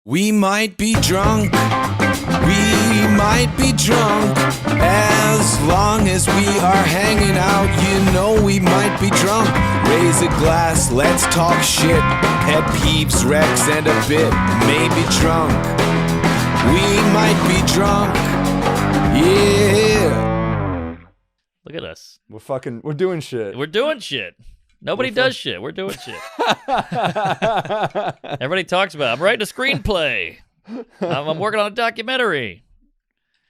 We might be drunk, we might be drunk. As long as we are hanging out, you know we might be drunk. Raise a glass, let's talk shit. Pet peeves, Rex, and a bit. Maybe drunk, we might be drunk. Yeah. Look at us. We're doing shit. We're doing shit. Nobody does shit. We're doing shit. Everybody talks about it. I'm writing a screenplay. I'm working on a documentary.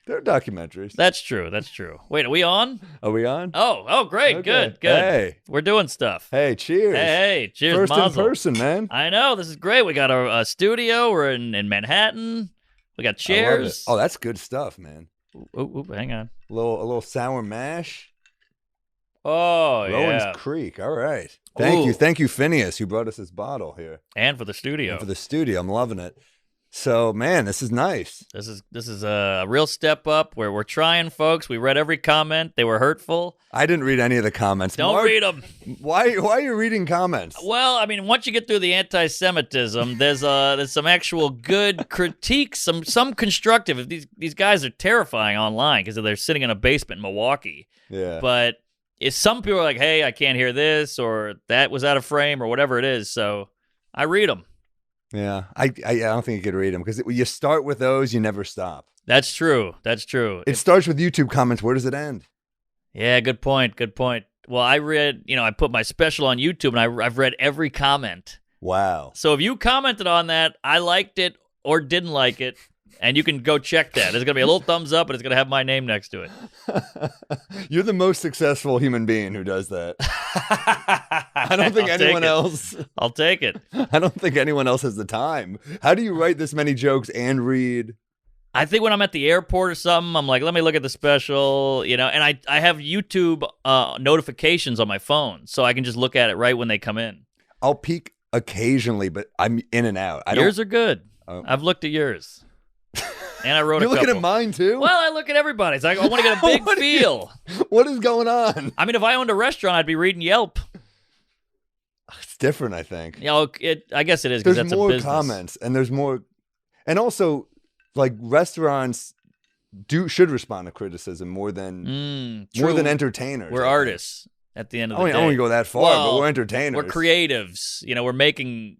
They're documentaries. That's true. That's true. Wait, are we on? Are we on? Oh, great. Okay. Good. Hey. We're doing stuff. Hey, cheers. Hey, cheers, First mazel. in person, man. I know. This is great. We got a studio. We're in Manhattan. We got chairs. Oh, that's good stuff, man. Ooh, hang on. A little sour mash. Oh, Rowan's yeah. Creek. All right. Ooh. Thank you, Phineas, who brought us this bottle here. And for the studio. And for the studio. I'm loving it. So, man, this is nice. This is a real step up where we're trying, folks. We read every comment. They were hurtful. I didn't read any of the comments. Don't Mark, read them. Why are you reading comments? Well, I mean, once you get through the anti-Semitism, there's some actual good critiques, some constructive. These guys are terrifying online because they're sitting in a basement in Milwaukee. Yeah. But if some people are like, hey, I can't hear this, or that was out of frame, or whatever it is, so I read them. Yeah, I don't think you could read them because you start with those, you never stop. That's true. That's true. It starts with YouTube comments. Where does it end? Yeah, good point. Good point. Well, I read, I put my special on YouTube, and I've read every comment. Wow. So if you commented on that, I liked it or didn't like it, and you can go check that. There's going to be a little thumbs up, and it's going to have my name next to it. You're the most successful human being who does that. I don't think anyone else. I'll take it. I don't think anyone else has the time. How do you write this many jokes and read? I think when I'm at the airport or something, I'm like, let me look at the special, and I have YouTube notifications on my phone, so I can just look at it right when they come in. I'll peek occasionally, but I'm in and out. Yours are good. Oh. I've looked at yours. And I wrote You're a couple. looking at mine, too? Well, I look at everybody's. I want to get a big feel. What is going on? I mean, if I owned a restaurant, I'd be reading Yelp. It's different, I think. I guess it is because that's a business. There's more comments, and there's more. And also, like, restaurants should respond to criticism more than entertainers. We're artists at the end of the day. I don't go that far, but we're entertainers. We're creatives. We're making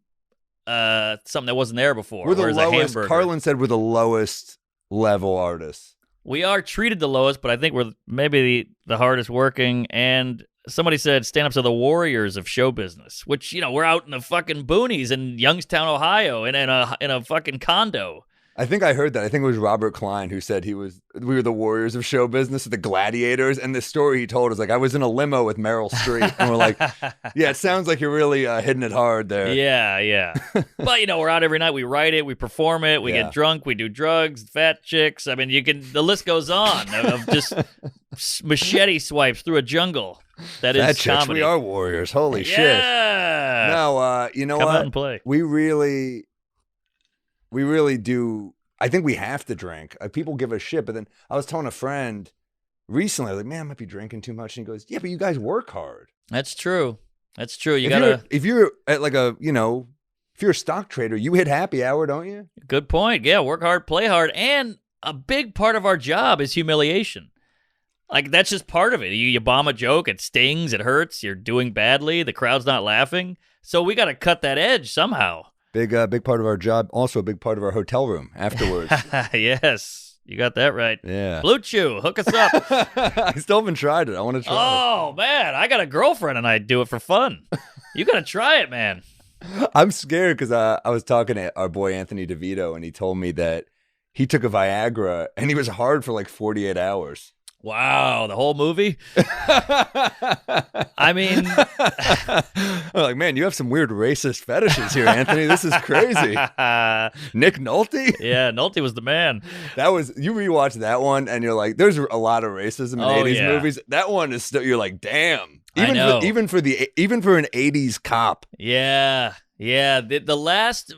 something that wasn't there before. We're the lowest. Hamburger. Carlin said we're the lowest level artists. We are treated the lowest, but I think we're maybe the hardest working. And somebody said stand-ups are the warriors of show business, which, we're out in the fucking boonies in Youngstown, Ohio, in a fucking condo. I think I heard that. I think it was Robert Klein who said we were the warriors of show business, the gladiators. And the story he told is like, I was in a limo with Meryl Streep. And we're like, yeah, it sounds like you're really hitting it hard there. Yeah. But, we're out every night. We write it. We perform it. We get drunk. We do drugs, fat chicks. I mean, the list goes on of just machete swipes through a jungle. That is fat chicks, comedy. we are warriors. Holy shit. No, you know Come what? out and play. We really do. I think we have to drink. People give a shit. But then I was telling a friend recently, like, man, I might be drinking too much. And he goes, yeah, but you guys work hard. That's true. If you're at like if you're a stock trader, you hit happy hour, don't you? Good point. Yeah, work hard, play hard. And a big part of our job is humiliation. Like, that's just part of it. You bomb a joke, it stings, it hurts, you're doing badly, the crowd's not laughing. So we got to cut that edge somehow. Big part of our job. Also a big part of our hotel room afterwards. Yes, you got that right. Yeah. Blue Chew, hook us up. I still haven't tried it. I want to try it. Oh, man, I got a girlfriend and I do it for fun. You got to try it, man. I'm scared because I was talking to our boy Anthony DeVito, and he told me that he took a Viagra and he was hard for like 48 hours. Wow, the whole movie? I mean... I'm like, man, you have some weird racist fetishes here, Anthony. This is crazy. Nick Nolte? Yeah, Nolte was the man. You rewatch that one, and you're like, there's a lot of racism in 80s movies. That one is still, you're like, damn. Even for an 80s cop. Yeah. The last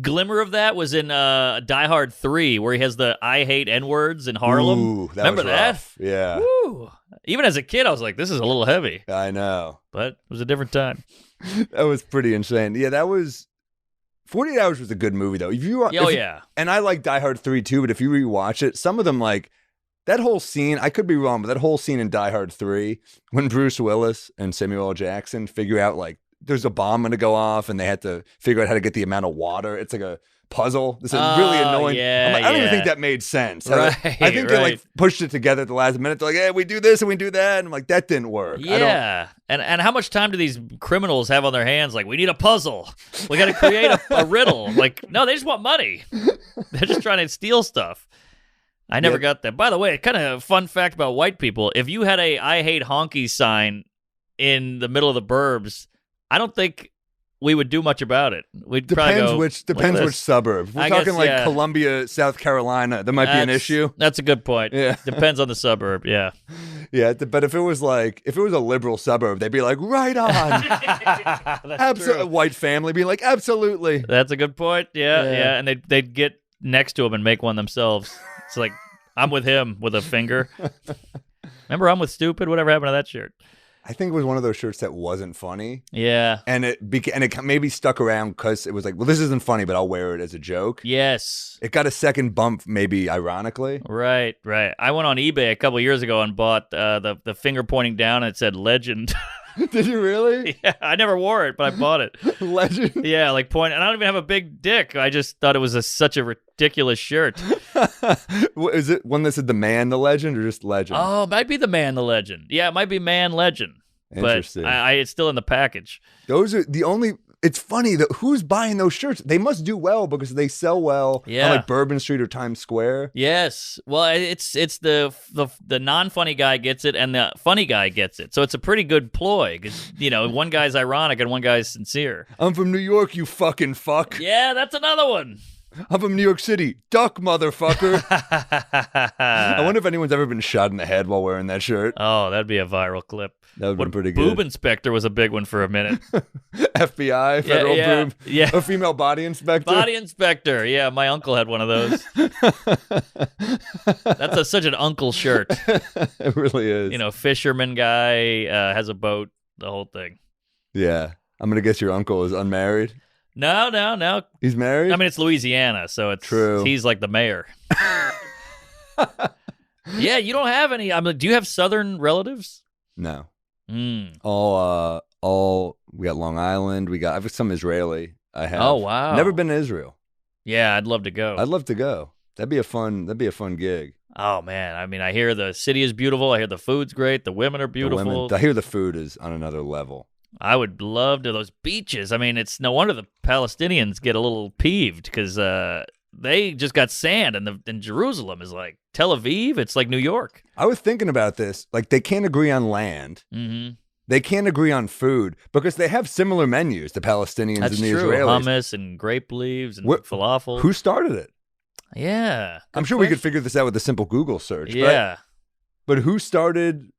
glimmer of that was in Die Hard 3, where he has the I hate N-words in Harlem. Ooh, Remember that? Yeah. Woo. Even as a kid, I was like, this is a little heavy. I know. But it was a different time. That was pretty insane. Yeah, that was 48 Hours was a good movie, though. Yeah. And I like Die Hard 3, too, but if you rewatch it, some of them, like, that whole scene, I could be wrong, but that whole scene in Die Hard 3, when Bruce Willis and Samuel L. Jackson figure out, like, there's a bomb going to go off, and they had to figure out how to get the amount of water. It's like a puzzle. This is really annoying. Yeah, I don't even think that made sense. Right, I think they like pushed it together at the last minute. They're like, hey, we do this and we do that. And I'm like, that didn't work. Yeah. And how much time do these criminals have on their hands? Like, we need a puzzle. We got to create a riddle. Like, no, they just want money. They're just trying to steal stuff. I never got that. By the way, kind of fun fact about white people. If you had a I hate honkies sign in the middle of the burbs, I don't think we would do much about it. We'd depends probably go, which suburb. If we're talking like Columbia, South Carolina, that might be an issue. That's a good point. Yeah. Depends on the suburb, yeah. Yeah, but if it was a liberal suburb, they'd be like, right on. Absolutely. White family being like, absolutely. That's a good point. Yeah. And they'd get next to him and make one themselves. It's like, I'm with him with a finger. Remember, I'm with stupid? Whatever happened to that shirt? I think it was one of those shirts that wasn't funny. Yeah. And it maybe stuck around because it was like, well, this isn't funny, but I'll wear it as a joke. Yes. It got a second bump, maybe ironically. Right. I went on eBay a couple years ago and bought the finger pointing down and it said legend. Did you really? Yeah, I never wore it, but I bought it. Legend? Yeah, like point. And I don't even have a big dick. I just thought it was such a ridiculous shirt. Is it one that said the man, the legend, or just legend? Oh, it might be the man, the legend. Yeah, it might be man, legend. Interesting. But it's still in the package. Those are the only... It's funny that who's buying those shirts? They must do well because they sell well on like Bourbon Street or Times Square. Yes. Well, it's the non-funny guy gets it and the funny guy gets it. So it's a pretty good ploy because, one guy's ironic and one guy's sincere. I'm from New York, you fucking fuck. Yeah, that's another one. I'm from New York City. Duck, motherfucker. I wonder if anyone's ever been shot in the head while wearing that shirt. Oh, that'd be a viral clip. That would be pretty good. Boob inspector was a big one for a minute. FBI, federal boob. Yeah. A female body inspector. Body inspector. Yeah, my uncle had one of those. That's such an uncle shirt. It really is. Fisherman guy has a boat, the whole thing. Yeah. I'm going to guess your uncle is unmarried. No. He's married? I mean, it's Louisiana, so it's true. He's like the mayor. Yeah, you don't have any. Do you have Southern relatives? No. All we got Long Island. I have some Israeli. I have. Oh, wow. Never been to Israel. Yeah, I'd love to go. I'd love to go. That'd be a fun gig. Oh man, I mean, I hear the city is beautiful. I hear the food's great. The women are beautiful. I hear the food is on another level. I would love to those beaches. I mean, it's no wonder the Palestinians get a little peeved because they just got sand, and Jerusalem is like Tel Aviv. It's like New York. I was thinking about this. Like, they can't agree on land. Mm-hmm. They can't agree on food because they have similar menus, the Palestinians That's and the true. Israelis. Hummus and grape leaves and falafel. Who started it? Yeah. I'm sure we could figure this out with a simple Google search. Yeah. But who started...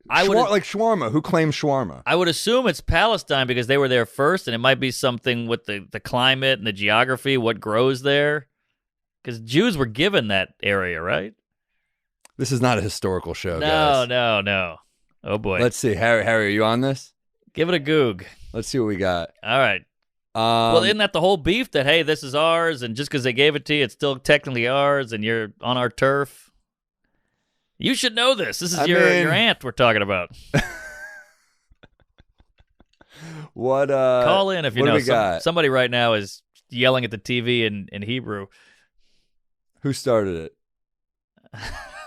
like shawarma. Who claims shawarma? I would assume it's Palestine because they were there first, and it might be something with the climate and the geography, what grows there. Because Jews were given that area, right? This is not a historical show, guys. No. Oh, boy. Let's see. Harry, are you on this? Give it a goog. Let's see what we got. All right. Well, isn't that the whole beef that, hey, this is ours, and just because they gave it to you, it's still technically ours, and you're on our turf? You should know this. This is your aunt we're talking about. What? Call in if you know. Somebody right now is yelling at the TV in Hebrew. Who started it?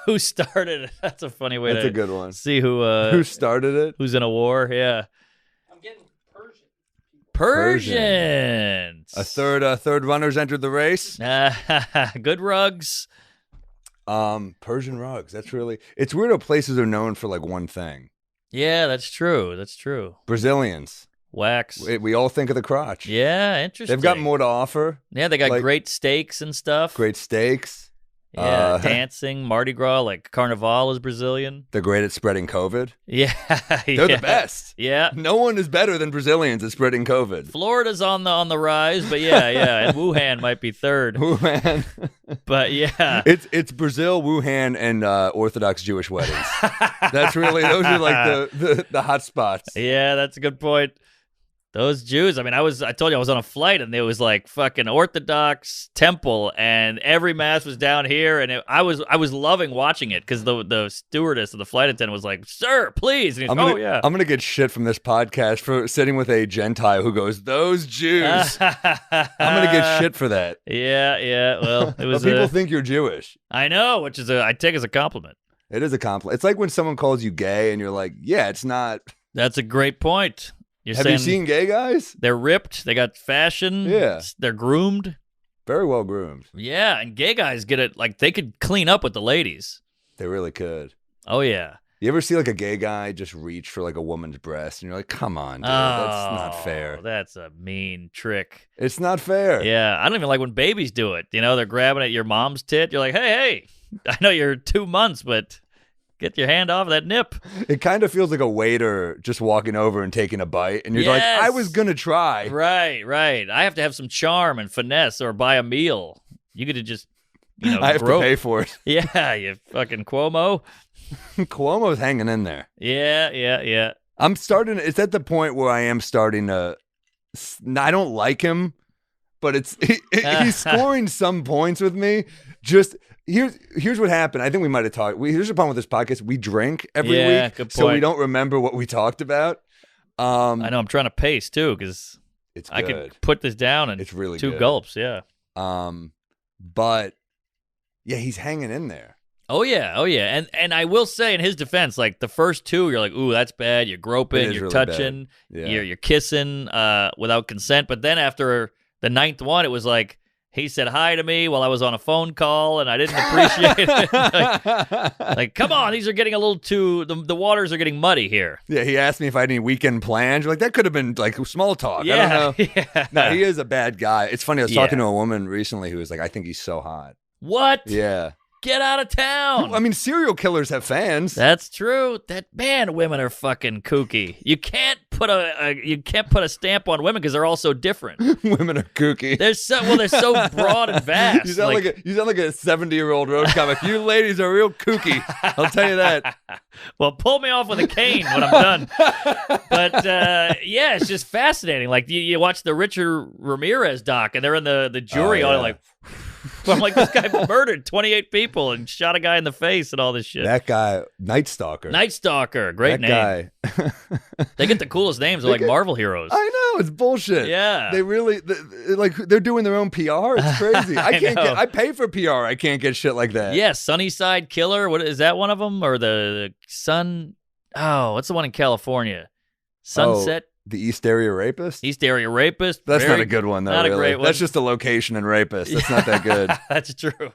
Who started it? That's a funny way That's to a good one. See who started it. Who's in a war? Yeah. I'm getting Persian. Persians. A third runners entered the race. Good rugs. Persian rugs. That's really. It's weird how places are known for like one thing. Yeah, that's true. Brazilians. Wax. We all think of the crotch. Yeah, interesting. They've got more to offer. Yeah, they got great steaks and stuff. Great steaks. Yeah, dancing, Mardi Gras, like Carnival is Brazilian. They're great at spreading COVID. Yeah. They're the best. Yeah. No one is better than Brazilians at spreading COVID. Florida's on the rise, but yeah. And Wuhan might be third. Wuhan. But yeah. It's Brazil, Wuhan, and Orthodox Jewish weddings. Those are like the hot spots. Yeah, that's a good point. Those Jews. I mean, I told you I was on a flight, and it was like fucking Orthodox temple, and every mass was down here, and I was loving watching it because the stewardess or the flight attendant was like, "Sir, please," and he's like, "Oh yeah." I'm gonna get shit from this podcast for sitting with a Gentile who goes, "Those Jews." I'm gonna get shit for that. Yeah. Well, it was. But people think you're Jewish. I know, which is I take as a compliment. It is a compliment. It's like when someone calls you gay, and you're like, "Yeah, it's not." That's a great point. Have you seen gay guys? They're ripped. They got fashion. Yeah. They're groomed. Very well groomed. Yeah, and gay guys get it. Like, they could clean up with the ladies. They really could. Oh, yeah. You ever see like a gay guy just reach for like a woman's breast, and you're like, come on, dude, that's not fair. That's a mean trick. It's not fair. Yeah, I don't even like when babies do it. You know, they're grabbing at your mom's tit. You're like, hey, I know you're 2 months, but get your hand off that nip. It kind of feels like a waiter just walking over and taking a bite, and you're like, I was gonna try. Right. I have to have some charm and finesse or buy a meal. You could have just, I have to pay for it. Yeah, you fucking Cuomo. Cuomo's hanging in there. Yeah. It's at the point where I am starting to, I don't like him, but he's scoring some points with me. Just, here's what happened. I think we might have talked. Here's the problem with this podcast. We drink every week, good point. So we don't remember what we talked about. I know I'm trying to pace too, because I could put this down in it's really 2 good. gulps. Yeah. But yeah, he's hanging in there. Oh yeah. And I will say in his defense, like the first 2, you're like, ooh, that's bad. You're groping, you're really touching, Yeah. you're kissing without consent. But then after the 9th one, it was like, he said hi to me while I was on a phone call, and I didn't appreciate it. like, come on, these are getting a little too. The waters are getting muddy here. Yeah, he asked me if I had any weekend plans. You're like, that could have been like small talk. Yeah, I don't know. Yeah. No, he is a bad guy. It's funny. I was talking to a woman recently who was like, I think he's so hot. What? Yeah. Get out of town. I mean, serial killers have fans. That's true. Women are fucking kooky. You can't put a stamp on women because they're all so different. Women are kooky. They're so broad and vast. You sound like a 70-year-old road comic. You ladies are real kooky. I'll tell you that. Well, pull me off with a cane when I'm done. But yeah, it's just fascinating. Like you watch the Richard Ramirez doc, and they're in the jury on it, like. I'm like, this guy murdered 28 people and shot a guy in the face and all this shit. That guy, Night Stalker. Great name. Guy. They get the coolest names. They're like Marvel heroes. I know, it's bullshit. Yeah. They really, they're doing their own PR. It's crazy. I pay for PR. I can't get shit like that. Yeah, Sunnyside Killer. What is that one of them? Or the Sun? Oh, what's the one in California? Sunset. The East Area Rapist? East Area Rapist. That's not a good one, though. Not really. A great one. That's just a location and rapist. That's not that good. That's true.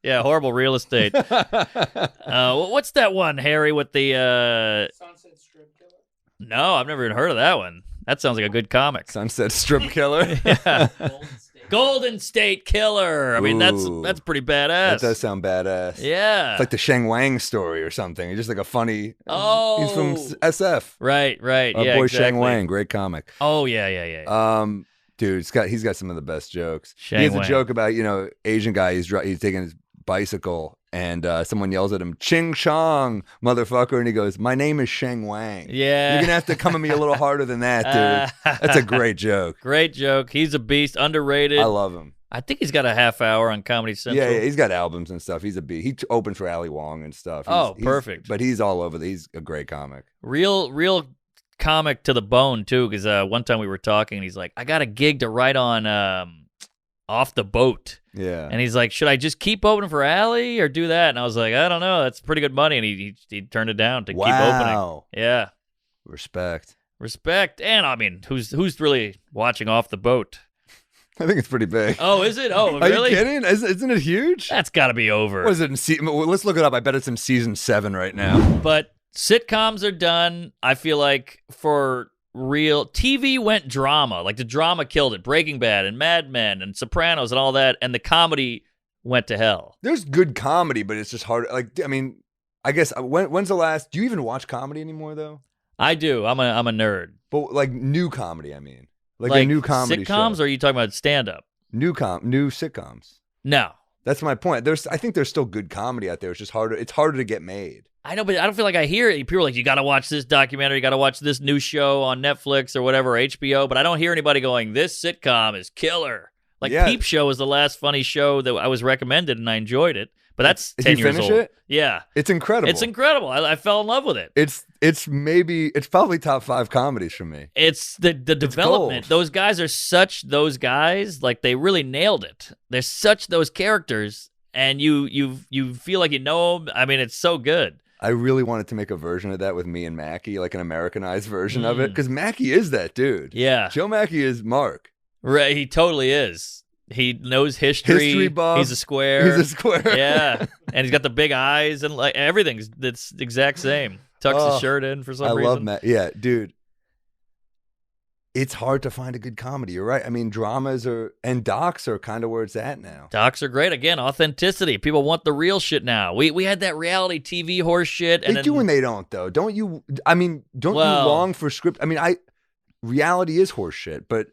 Yeah, horrible real estate. What's that one, Harry, with the... Sunset Strip Killer? No, I've never even heard of that one. That sounds like a good comic. Sunset Strip Killer? Yeah. Golden State Killer. I mean, that's pretty badass. That does sound badass. Yeah. It's like the Sheng Wang story or something. He's just like a funny... Oh. He's from SF. Right. Our yeah, boy exactly. Sheng Wang, great comic. Oh, yeah. Dude, he's got some of the best jokes. Sheng he has Wang. a joke about, Asian guy, he's taking his bicycle and someone yells at him, Ching Chong, motherfucker, and he goes, my name is Sheng Wang. Yeah. You're gonna have to come at me a little harder than that, dude. That's a great joke. Great joke. He's a beast, underrated. I love him. I think he's got a half hour on Comedy Central. Yeah, he's got albums and stuff. He's a beast. He opens for Ali Wong and stuff. Perfect. But he's all over. He's a great comic. Real comic to the bone, too, because one time we were talking, and he's like, I got a gig to write on Off the Boat. Yeah. And he's like, should I just keep opening for Ali or do that? And I was like, I don't know. That's pretty good money. And he turned it down to keep opening. Yeah. Respect. And, I mean, who's really watching Off the Boat? I think it's pretty big. Oh, is it? Oh, Are really? you kidding? Isn't it huge? That's got to be over. What is it let's look it up. I bet it's in season 7 right now. But sitcoms are done. I feel like for real, TV went drama. Like the drama killed it. Breaking Bad and Mad Men and Sopranos and all that. And the comedy went to hell. There's good comedy, but it's just hard. Like, I mean, I guess when's the last? Do you even watch comedy anymore though? I do. I'm a nerd. But like new comedy, I mean. Like a new comedy sitcoms, show. or are you talking about stand-up? New sitcoms. No. That's my point. I think there's still good comedy out there. It's just harder. It's harder to get made. I know, but I don't feel like I hear it. People are like, you got to watch this documentary, you got to watch this new show on Netflix or whatever, or HBO, but I don't hear anybody going, this sitcom is killer. Like, Peep Show was the last funny show that I was recommended, and I enjoyed it. But that's 10 years old. Did you finish it? Yeah. It's incredible. It's incredible. I fell in love with it. It's probably top 5 comedies for me. It's the development. Gold. Those guys are such those guys. Like, they really nailed it. They're such those characters, and you feel like you know them. I mean, it's so good. I really wanted to make a version of that with me and Mackie, like an Americanized version of it, because Mackie is that dude. Yeah. Joe Mackie is Mark. Right, he totally is. He knows history buff. He's a square. He's a square. Yeah, and he's got the big eyes and like everything's that's the exact same. Tucks his shirt in for some reason. I love Matt. Yeah, dude. It's hard to find a good comedy. You're right. I mean, dramas and docs are kind of where it's at now. Docs are great. Again, authenticity. People want the real shit now. We had that reality TV horse shit. They do and they don't, though. Don't you? I mean, don't you long for script? I mean, reality is horse shit, but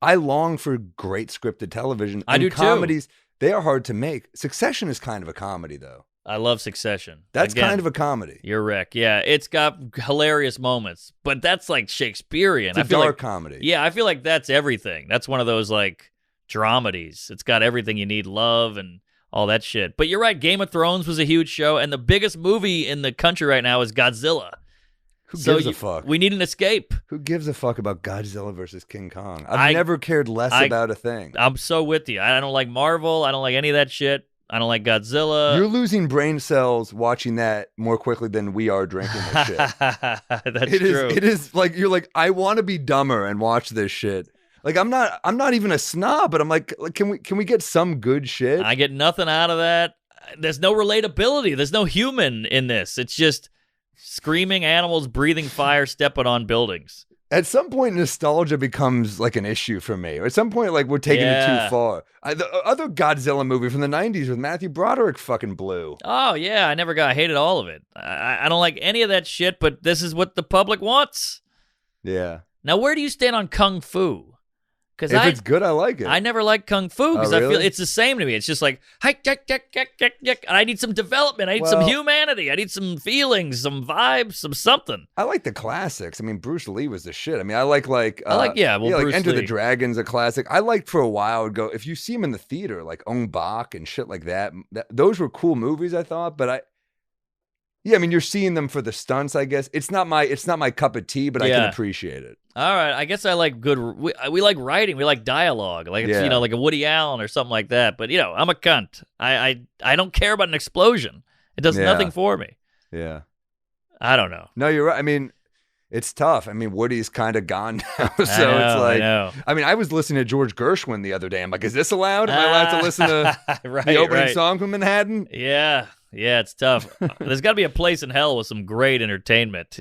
I long for great scripted television. I do comedies, too. They are hard to make. Succession is kind of a comedy, though. I love Succession. That's kind of a comedy. You're Rick. Yeah, it's got hilarious moments, but that's like Shakespearean. It's a dark comedy. Yeah, I feel like that's everything. That's one of those like dramedies. It's got everything you need, love and all that shit. But you're right, Game of Thrones was a huge show, and the biggest movie in the country right now is Godzilla. Who gives a fuck? We need an escape. Who gives a fuck about Godzilla versus King Kong? I've never cared less about a thing. I'm so with you. I don't like Marvel. I don't like any of that shit. I don't like Godzilla. You're losing brain cells watching that more quickly than we are drinking this shit. That's true. It is like you're like, I want to be dumber and watch this shit. Like I'm not even a snob, but I'm like can we get some good shit? I get nothing out of that. There's no relatability. There's no human in this. It's just screaming animals, breathing fire, stepping on buildings. At some point, nostalgia becomes like an issue for me. Or at some point, like we're taking it too far. The other Godzilla movie from the 90s with Matthew Broderick fucking blew. Oh, yeah. I hated all of it. I don't like any of that shit, but this is what the public wants. Yeah. Now, where do you stand on Kung Fu? If it's good, I like it. I never liked Kung Fu because really? I feel it's the same to me. It's just like, I need some development. I need some humanity. I need some feelings, some vibes, some something. I like the classics. I mean, Bruce Lee was the shit. I mean, I like Bruce Enter the Lee. Dragon's a classic. I liked for a while, I'd go, if you see him in the theater, like Ong Bak and shit like that, those were cool movies, I thought, but I mean, you're seeing them for the stunts, I guess. It's not my cup of tea, but I can appreciate it. All right, I guess I like good. We like writing. We like dialogue. Like it's like a Woody Allen or something like that. But I'm a cunt. I don't care about an explosion. It does nothing for me. Yeah, I don't know. No, you're right. I mean, it's tough. I mean, Woody's kind of gone now, so it's like. I mean, I was listening to George Gershwin the other day. I'm like, is this allowed? Am I allowed to listen to the opening song from Manhattan? Yeah, it's tough. There's got to be a place in hell with some great entertainment.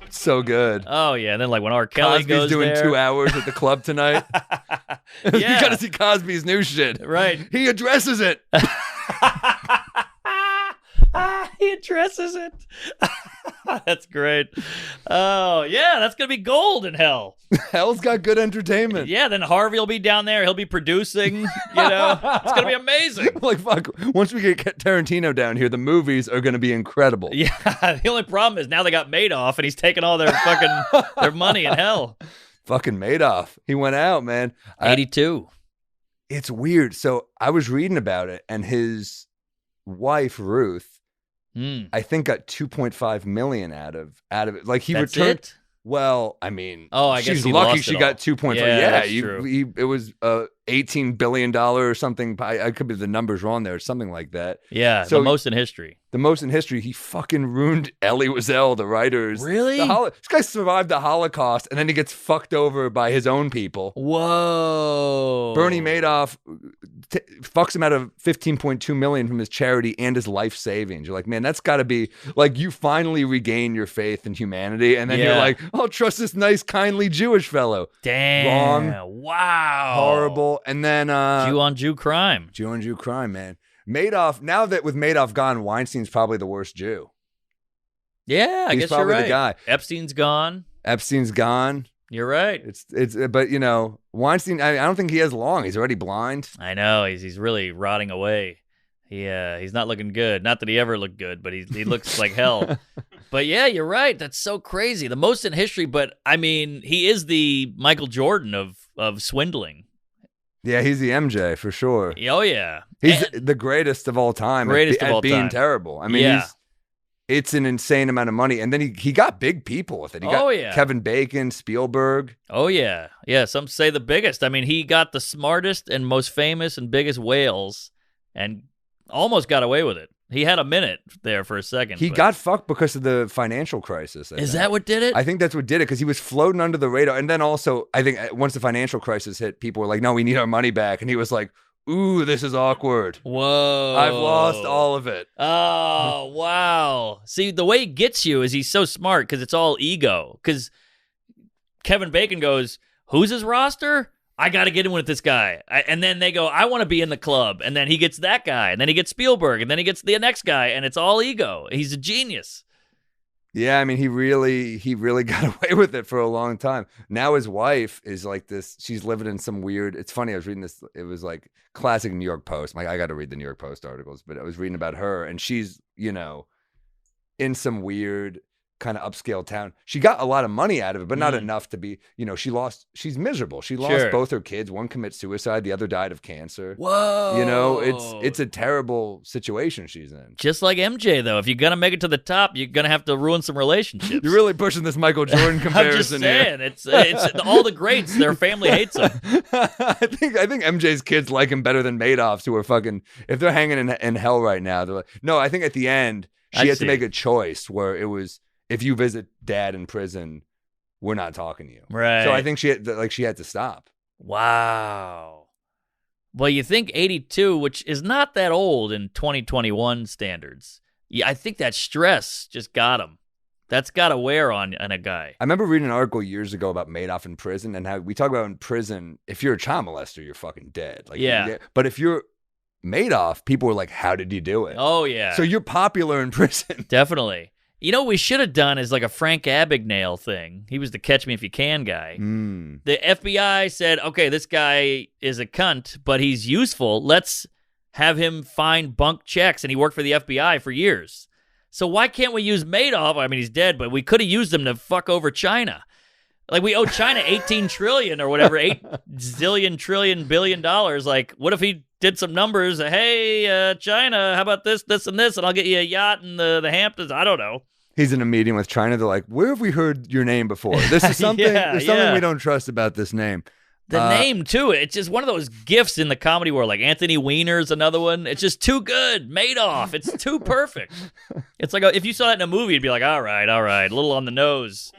So good. Oh yeah, and then like when R. Kelly Cosby's goes doing there. 2 hours at the club tonight. You got to see Cosby's new shit. Right. He addresses it. He addresses it. That's great. Oh yeah, that's gonna be gold in hell. Hell's got good entertainment. Yeah, then Harvey will be down there. He'll be producing. It's gonna be amazing. Like fuck. Once we get Tarantino down here, the movies are gonna be incredible. Yeah. The only problem is now they got Madoff, and he's taking all their fucking their money in hell. Fucking Madoff. He went out, man. 82. It's weird. So I was reading about it, and his wife Ruth, I think, got 2.5 million out of it. Like That's returned. it? Well, I mean, I guess she's he lucky lost she it got all. 2.5. Yeah, that's true. It was $18 billion or something. I could be the numbers wrong there, something like that. Yeah, So the most in history. The most in history. He fucking ruined Elie Wiesel, the writers. Really? This guy survived the Holocaust, and then he gets fucked over by his own people. Whoa. Bernie Madoff fucks him out of $15.2 million from his charity and his life savings. You're like, man, that's got to be like you finally regain your faith in humanity, and then you're like, I'll trust this nice, kindly Jewish fellow. Damn. Wrong. Wow. Horrible. And then Jew on Jew crime. Jew on Jew crime, man. Madoff. Now that with Madoff gone, Weinstein's probably the worst Jew. Yeah, I He's guess you're probably right. the guy. Epstein's gone. Epstein's gone. You're right. But you know, Weinstein. I don't think he has long. He's already blind. I know he's really rotting away. He's not looking good. Not that he ever looked good, but he looks like hell. But yeah, you're right. That's so crazy. The most in history. But I mean, he is the Michael Jordan of swindling. Yeah, he's the MJ for sure. Oh yeah, He's the greatest of all time. At being terrible. I mean, it's an insane amount of money. And then he got big people with it. He got Kevin Bacon, Spielberg. Oh yeah. Yeah, some say the biggest. I mean, he got the smartest and most famous and biggest whales and almost got away with it. He had a minute there for a second. He got fucked because of the financial crisis. Is that what did it? I think that's what did it, because he was floating under the radar. And then also, I think once the financial crisis hit, people were like, no, we need our money back. And he was like, ooh, this is awkward. Whoa. I've lost all of it. Oh, wow. See, the way he gets you is he's so smart because it's all ego. Because Kevin Bacon goes, who's his roster? I got to get in with this guy. And then they go, I want to be in the club. And then he gets that guy. And then he gets Spielberg. And then he gets the next guy. And it's all ego. He's a genius. Yeah, I mean, he really got away with it for a long time. Now his wife is like this. She's living in some weird. It's funny. I was reading this. It was like classic New York Post. Like, I got to read the New York Post articles, but I was reading about her, and she's, you know, in some weird kind of upscale town. She got a lot of money out of it, but not enough to be, you know, she's miserable. She lost both her kids. One commits suicide. The other died of cancer. Whoa. You know, it's a terrible situation she's in. Just like MJ, though. If you're going to make it to the top, you're going to have to ruin some relationships. You're really pushing this Michael Jordan comparison I'm just saying, here. It's all the greats, their family hates them. I think MJ's kids like him better than Madoff's, who are fucking, if they're hanging in hell right now, they're like, no, I think at the end, she had to make a choice where it was, if you visit dad in prison, we're not talking to you. Right. So I think she had to stop. Wow. Well, you think 82, which is not that old in 2021 standards. Yeah, I think that stress just got him. That's got to wear on a guy. I remember reading an article years ago about Madoff in prison, and how we talk about in prison, if you're a child molester, you're fucking dead. Like, yeah. But if you're Madoff, people were like, how did you do it? Oh, yeah. So you're popular in prison. Definitely. You know what we should have done is like a Frank Abagnale thing. He was the catch me if you can guy. The FBI said, okay, this guy is a cunt, but he's useful. Let's have him find bunk checks. And he worked for the FBI for years. So why can't we use Madoff? I mean, he's dead, but we could have used him to fuck over China. Like, we owe China 18 trillion or whatever, 8 zillion trillion billion dollars. Like, what if he did some numbers? Hey, China, how about this, and this, and I'll get you a yacht in the Hamptons. I don't know. He's in a meeting with China. They're like, where have we heard your name before? This is something, there's something we don't trust about this name. The name, too. It's just one of those gifts in the comedy world. Like Anthony Weiner's another one. It's just too good. Madoff. It's too perfect. It's like, if you saw that in a movie, you'd be like, all right. A little on the nose.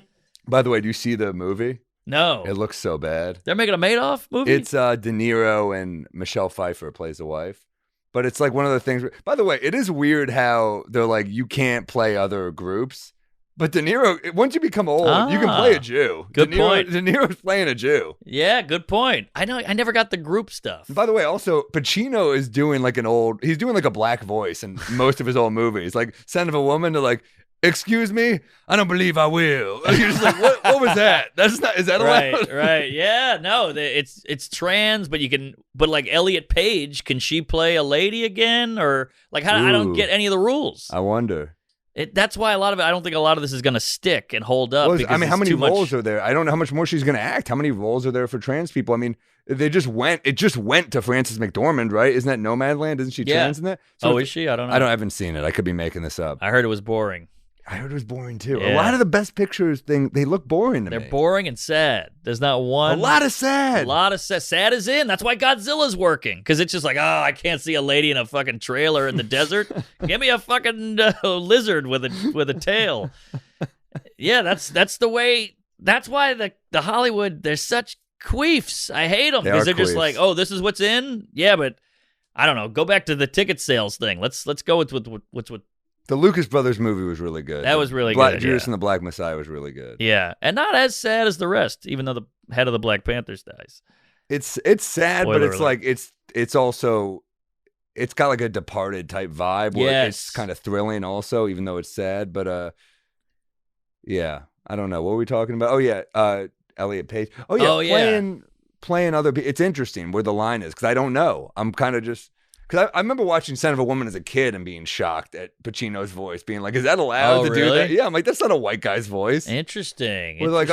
By the way, do you see the movie? No. It looks so bad. They're making a Madoff movie? It's De Niro and Michelle Pfeiffer plays the wife. But it's like one of the things. By the way, it is weird how they're like, you can't play other groups. But De Niro, once you become old, you can play a Jew. Good point. De Niro's playing a Jew. Yeah, good point. I know. I never got the group stuff. And by the way, also, Pacino is doing like he's doing like a black voice in most of his old movies. Like, Son of a Woman to like, excuse me, I don't believe I will. You're just like, what was that? That's not, is that allowed? Right. Yeah, no, it's trans, but but like Elliot Page, can she play a lady again? Or like, I don't get any of the rules. I wonder. That's why a lot of it, I don't think a lot of this is going to stick and hold up. Well, I mean, how many roles are there? I don't know how much more she's going to act. How many roles are there for trans people? I mean, it just went to Frances McDormand, right? Isn't that Nomadland? Isn't she trans in that? So is she? I don't know. I haven't seen it. I could be making this up. I heard it was boring. I heard it was boring too. Yeah. A lot of the best pictures they look boring to me. They're boring and sad. There's not one. A lot of sad. Sad is in. That's why Godzilla's working. Because it's just like, I can't see a lady in a fucking trailer in the desert. Give me a fucking lizard with a tail. Yeah, that's the way. That's why the Hollywood, they're such queefs. I hate them because they're just like, this is what's in. Yeah, but I don't know. Go back to the ticket sales thing. Let's go with what's with. The Lucas Brothers movie was really good. That was really good. Judas and the Black Messiah was really good. Yeah, and not as sad as the rest, even though the head of the Black Panthers dies. It's sad, but it's like it's also it's got like a Departed type vibe where it's kind of thrilling also, even though it's sad. But yeah, I don't know. What were we talking about? Oh yeah, Elliot Page. Oh yeah, Oh, yeah. playing other people. It's interesting where the line is because I don't know. I'm kind of just because I remember watching Son of a Woman as a kid and being shocked at Pacino's voice, being like, "Is that allowed to do really? that?" Yeah, I'm like, "That's not a white guy's voice." Interesting. We're like,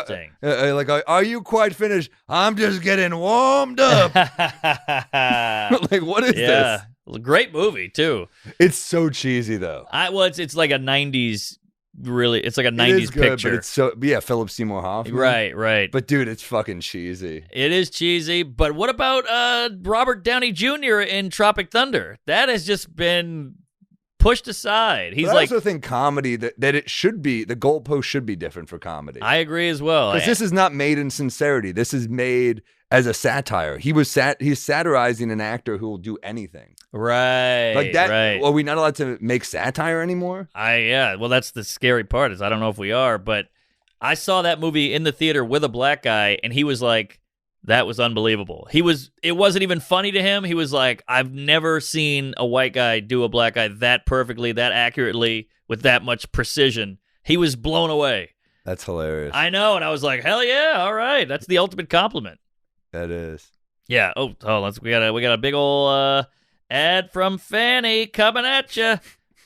are you quite finished? I'm just getting warmed up. Like, what is this? Well, great movie too. It's so cheesy though. It's like a '90s. Really, it's like a It '90s is good, picture. but it's so yeah, Philip Seymour Hoffman. Right. But dude, it's fucking cheesy. It is cheesy, but what about Robert Downey Jr. in Tropic Thunder? That has just been pushed aside. He's But I like, also think comedy that it should be the goalpost should be different for comedy. I agree as well. Because this is not made in sincerity. This is made as a satire. He's satirizing an actor who will do anything. Right. Like that. Right. Are we not allowed to make satire anymore? Well, that's the scary part is I don't know if we are, but I saw that movie in the theater with a black guy, and he was like, that was unbelievable. It wasn't even funny to him. He was like, I've never seen a white guy do a black guy that perfectly, that accurately, with that much precision. He was blown away. That's hilarious. I know, and I was like, hell yeah, all right. That's the ultimate compliment. That is. Yeah. We got a big old ad from Fanny coming at you.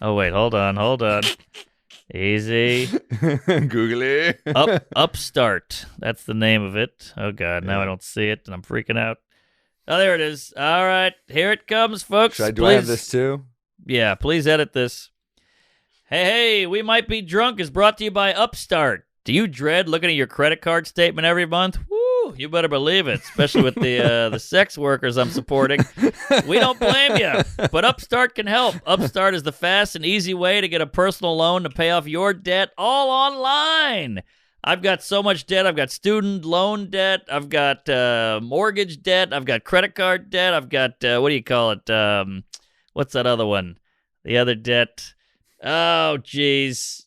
Oh wait, hold on. Easy. Googly. Upstart. That's the name of it. Oh god, now I don't see it and I'm freaking out. Oh, there it is. All right, here it comes, folks. Do I have this too? Yeah, please edit this. Hey, We Might Be Drunk is brought to you by Upstart. Do you dread looking at your credit card statement every month? Woo, you better believe it, especially with the sex workers I'm supporting. We don't blame you, but Upstart can help. Upstart is the fast and easy way to get a personal loan to pay off your debt all online. I've got so much debt. I've got student loan debt. I've got mortgage debt. I've got credit card debt. I've got, what do you call it? What's that other one? The other debt. Oh, geez.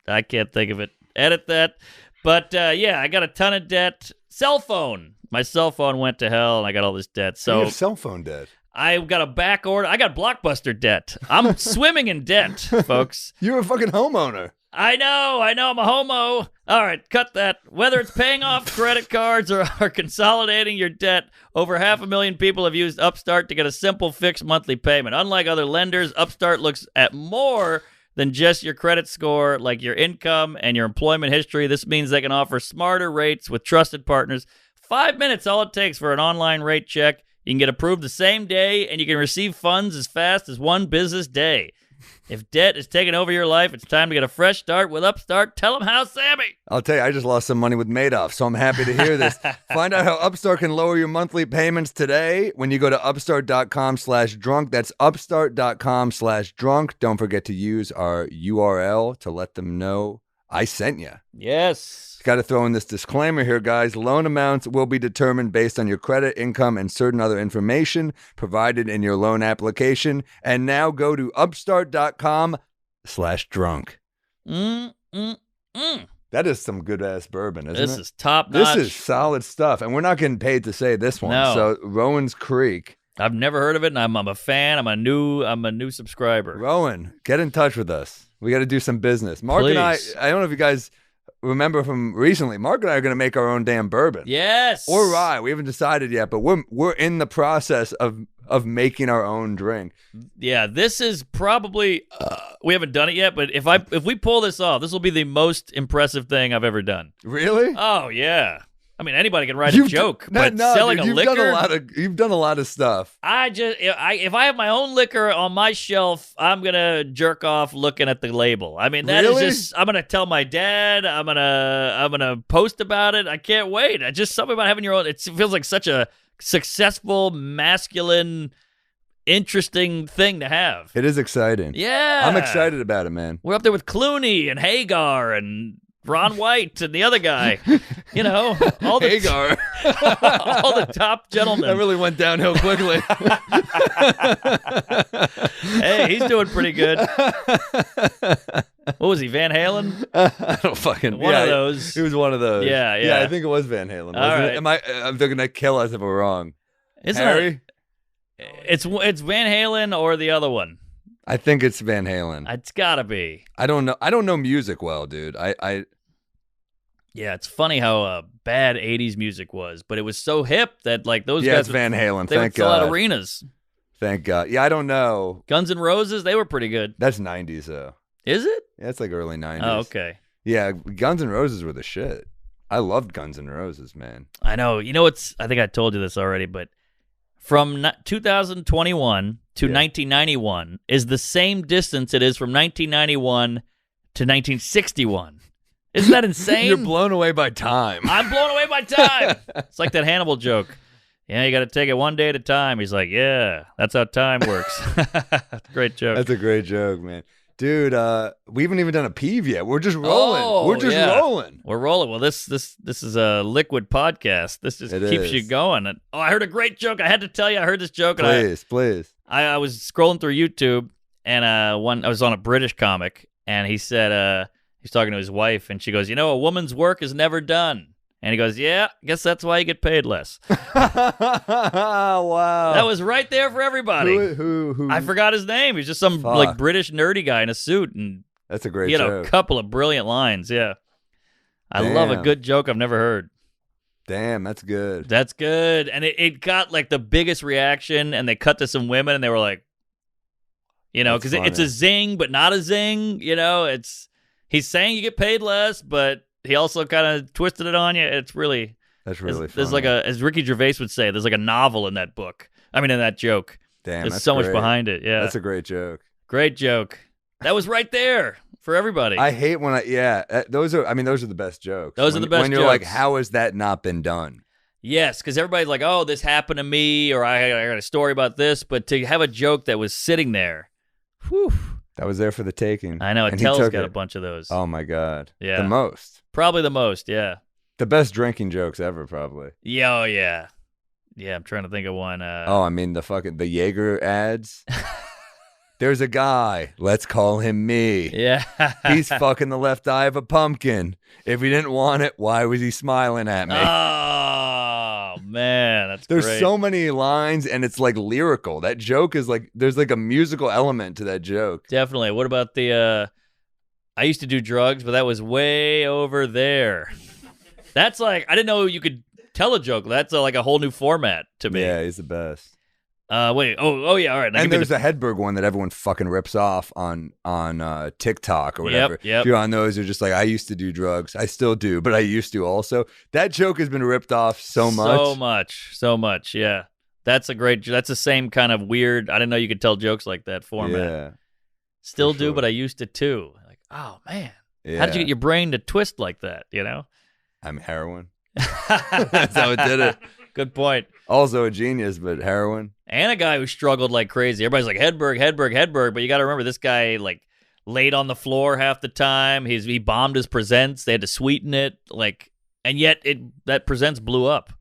I can't think of it. Edit that. But, yeah, I got a ton of debt. Cell phone. My cell phone went to hell, and I got all this debt. You So have cell phone debt. I got a back order. I got Blockbuster debt. I'm swimming in debt, folks. You're a fucking homeowner. I know, I'm a homo. All right, cut that. Whether it's paying off credit cards or consolidating your debt, over 500,000 people have used Upstart to get a simple fixed monthly payment. Unlike other lenders, Upstart looks at more than just your credit score, like your income and your employment history. This means they can offer smarter rates with trusted partners. 5 minutes, all it takes for an online rate check. You can get approved the same day, and you can receive funds as fast as one business day. If debt is taking over your life, it's time to get a fresh start with Upstart. Tell them how, Sammy. I'll tell you, I just lost some money with Madoff, so I'm happy to hear this. Find out how Upstart can lower your monthly payments today when you go to upstart.com/drunk. That's upstart.com/drunk. Don't forget to use our URL to let them know I sent you. Yes. Got to throw in this disclaimer here, guys. Loan amounts will be determined based on your credit, income, and certain other information provided in your loan application. And now go to upstart.com/drunk. That is some good ass bourbon, isn't it? This is top notch. This is solid stuff, and we're not getting paid to say this one. No. So Rowan's Creek. I've never heard of it, and I'm a fan. I'm a new subscriber. Rowan, get in touch with us. We got to do some business. Mark and I don't know if you guys remember from recently, Mark and I are going to make our own damn bourbon. Yes. Or rye. We haven't decided yet, but we're in the process of making our own drink. Yeah, this is probably we haven't done it yet, but if we pull this off, this will be the most impressive thing I've ever done. Really? Oh yeah. I mean, anybody can write a joke, but selling dude, a liquor. You've done a lot of stuff. If I have my own liquor on my shelf, I'm gonna jerk off looking at the label. I mean, that is just. I'm gonna tell my dad. I'm gonna post about it. I can't wait. Something about having your own. It feels like such a successful, masculine, interesting thing to have. It is exciting. Yeah, I'm excited about it, man. We're up there with Clooney and Hagar and Ron White and the other guy, you know, all the Hagar, all the top gentlemen. That really went downhill quickly. Hey, he's doing pretty good. What was he, Van Halen? I don't fucking. One of those. He was one of those. Yeah. I think it was Van Halen. All right. I'm gonna kill us if we're wrong. Isn't Harry? It's Van Halen or the other one. I think it's Van Halen. It's gotta be. I don't know. I don't know music well, dude. Yeah, it's funny how bad 80s music was, but it was so hip that like those Yeah, guys it's Van Halen. they Thank would fill out God. arenas. Thank God. Yeah, I don't know. Guns N' Roses, they were pretty good. That's 90s though. Is it? Yeah, it's like early 90s. Oh, okay. Yeah, Guns N' Roses were the shit. I loved Guns N' Roses, man. I know. You know what's I think I told you this already, but from 2021 to 1991 is the same distance it is from 1991 to 1961. Isn't that insane? You're blown away by time. I'm blown away by time. It's like that Hannibal joke. Yeah, you got to take it one day at a time. He's like, yeah, that's how time works. Great joke. That's a great joke, man. Dude, we haven't even done a peeve yet. We're just rolling. Oh, We're just yeah. rolling. We're rolling. Well, this is a liquid podcast. This just It keeps is. you going. And, I heard a great joke. I had to tell you, I heard this joke. And Please. I was scrolling through YouTube, and I was on a British comic, and he said he's talking to his wife, and she goes, a woman's work is never done. And he goes, yeah, I guess that's why you get paid less. Wow. That was right there for everybody. Who? I forgot his name. He's just some like Fuck. British nerdy guy in a suit, and That's a great he had joke. a couple of brilliant lines. Yeah, I love a Damn. good joke I've never heard. Damn, that's good. That's good, and it got like the biggest reaction. And they cut to some women, and they were like, That's because it's a funny. zing, but not a zing. He's saying you get paid less, but he also kind of twisted it on you. It's really That's really there's funny. like as Ricky Gervais would say, there's like a novel in that book. I mean, in that joke. Damn, There's that's so much great. behind it. Yeah, That's a great joke. great joke. That was right there for everybody. I hate when those are the best jokes. Those are the best When you're like, jokes. how has that not been done? Yes, because everybody's like, oh, this happened to me, or I got a story about this. But to have a joke that was sitting there, whew. That was there for the taking. I know. And he Attell's took got a it. bunch of those. Oh my God. Yeah. The most. Probably the most, yeah. The best drinking jokes ever, probably. Yeah, oh, yeah. Yeah, I'm trying to think of one. The Jaeger ads. There's a guy. Let's call him me. Yeah. He's fucking the left eye of a pumpkin. If he didn't want it, why was he smiling at me? Oh, man. That's There's great. so many lines, and it's like lyrical. That joke is like, there's like a musical element to that joke. Definitely. What about the, I used to do drugs, but that was way over there. That's like, I didn't know you could tell a joke. That's like a whole new format to me. Yeah, he's the best. Wait. Oh, yeah. All right. Now And give me there's the Hedberg one that everyone fucking rips off on TikTok or whatever. Yep. If you're on those, you're just like, I used to do drugs. I still do, but I used to also. That joke has been ripped off so much. So much. Yeah. That's the same kind of weird, I didn't know you could tell jokes like that format. Yeah. Still for do, sure. but I used to too. Like, oh, man. Yeah. How did you get your brain to twist like that, I'm heroin. That's how it did it. Good point. Also a genius, but heroin. And a guy who struggled like crazy. Everybody's like, Hedberg. But you got to remember, this guy, like, laid on the floor half the time. He bombed his presents. They had to sweeten it. Like, and yet that presents blew up.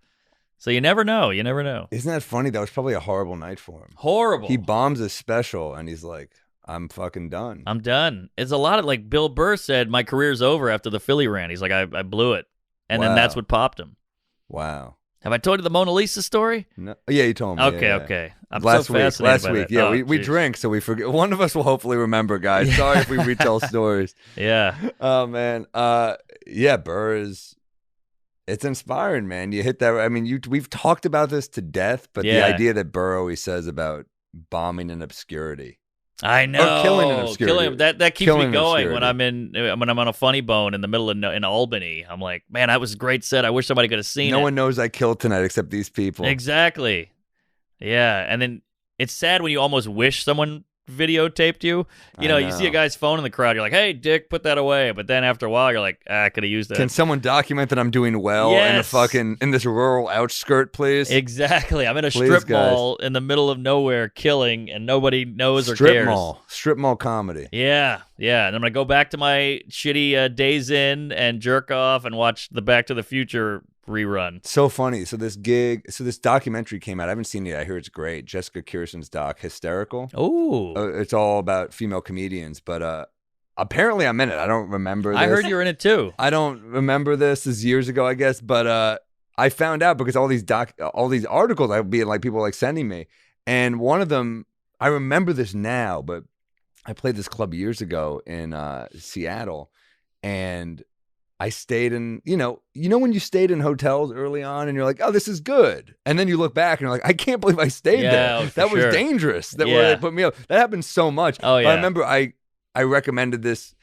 So you never know. Isn't that funny? That was probably a horrible night for him. Horrible. He bombs his special, and he's like, I'm fucking done. I'm done. It's a lot of, like, Bill Burr said, my career's over after the Philly rant. He's like, I blew it. And then that's Wow. what popped him. Wow. Have I told you the Mona Lisa story? No, yeah, you told me. Okay, yeah. okay. I'm Last so week, fascinated by that. yeah, Oh, we geez. drink, so we forget. One of us will hopefully remember, guys. Sorry if we retell stories. Yeah. Oh man, yeah, Burr is. It's inspiring, man. You hit that. I mean, we've talked about this to death, but the Yeah. idea that Burr always says about bombing in obscurity. I know. killing in obscurity. That keeps Killing me in going obscurity. when I'm on a funny bone in the middle of in Albany. I'm like, man, that was a great set. I wish somebody could have seen No it. one knows I killed tonight except these people. Exactly. Yeah, and then it's sad when you almost wish someone videotaped you. You know, you see a guy's phone in the crowd, you're like, hey, dick, put that away. But then after a while, you're like, I could have used that. Can someone document that I'm doing well Yes. in this rural outskirt, please? Exactly. I'm in a Please, strip guys. mall in the middle of nowhere killing, and nobody knows or Strip cares. strip mall comedy. Yeah. And I'm going to go back to my shitty Days In and jerk off and watch the Back to the Future rerun. So funny. So this documentary came out. I haven't seen it yet. I hear it's great. Jessica Kirsten's doc, Hysterical. Oh. It's all about female comedians, but apparently I'm in it. I don't remember this. I heard you were in it too. I don't remember this as years ago, I guess, but I found out because all these articles I'd be like people like sending me, and one of them I remember this now, but I played this club years ago in Seattle, and I stayed in, when you stayed in hotels early on and you're like, oh, this is good. And then you look back and you're like, I can't believe I stayed there. Oh, That was sure. dangerous. Where they put me up. That happens so much. Oh, But yeah. I remember I recommended this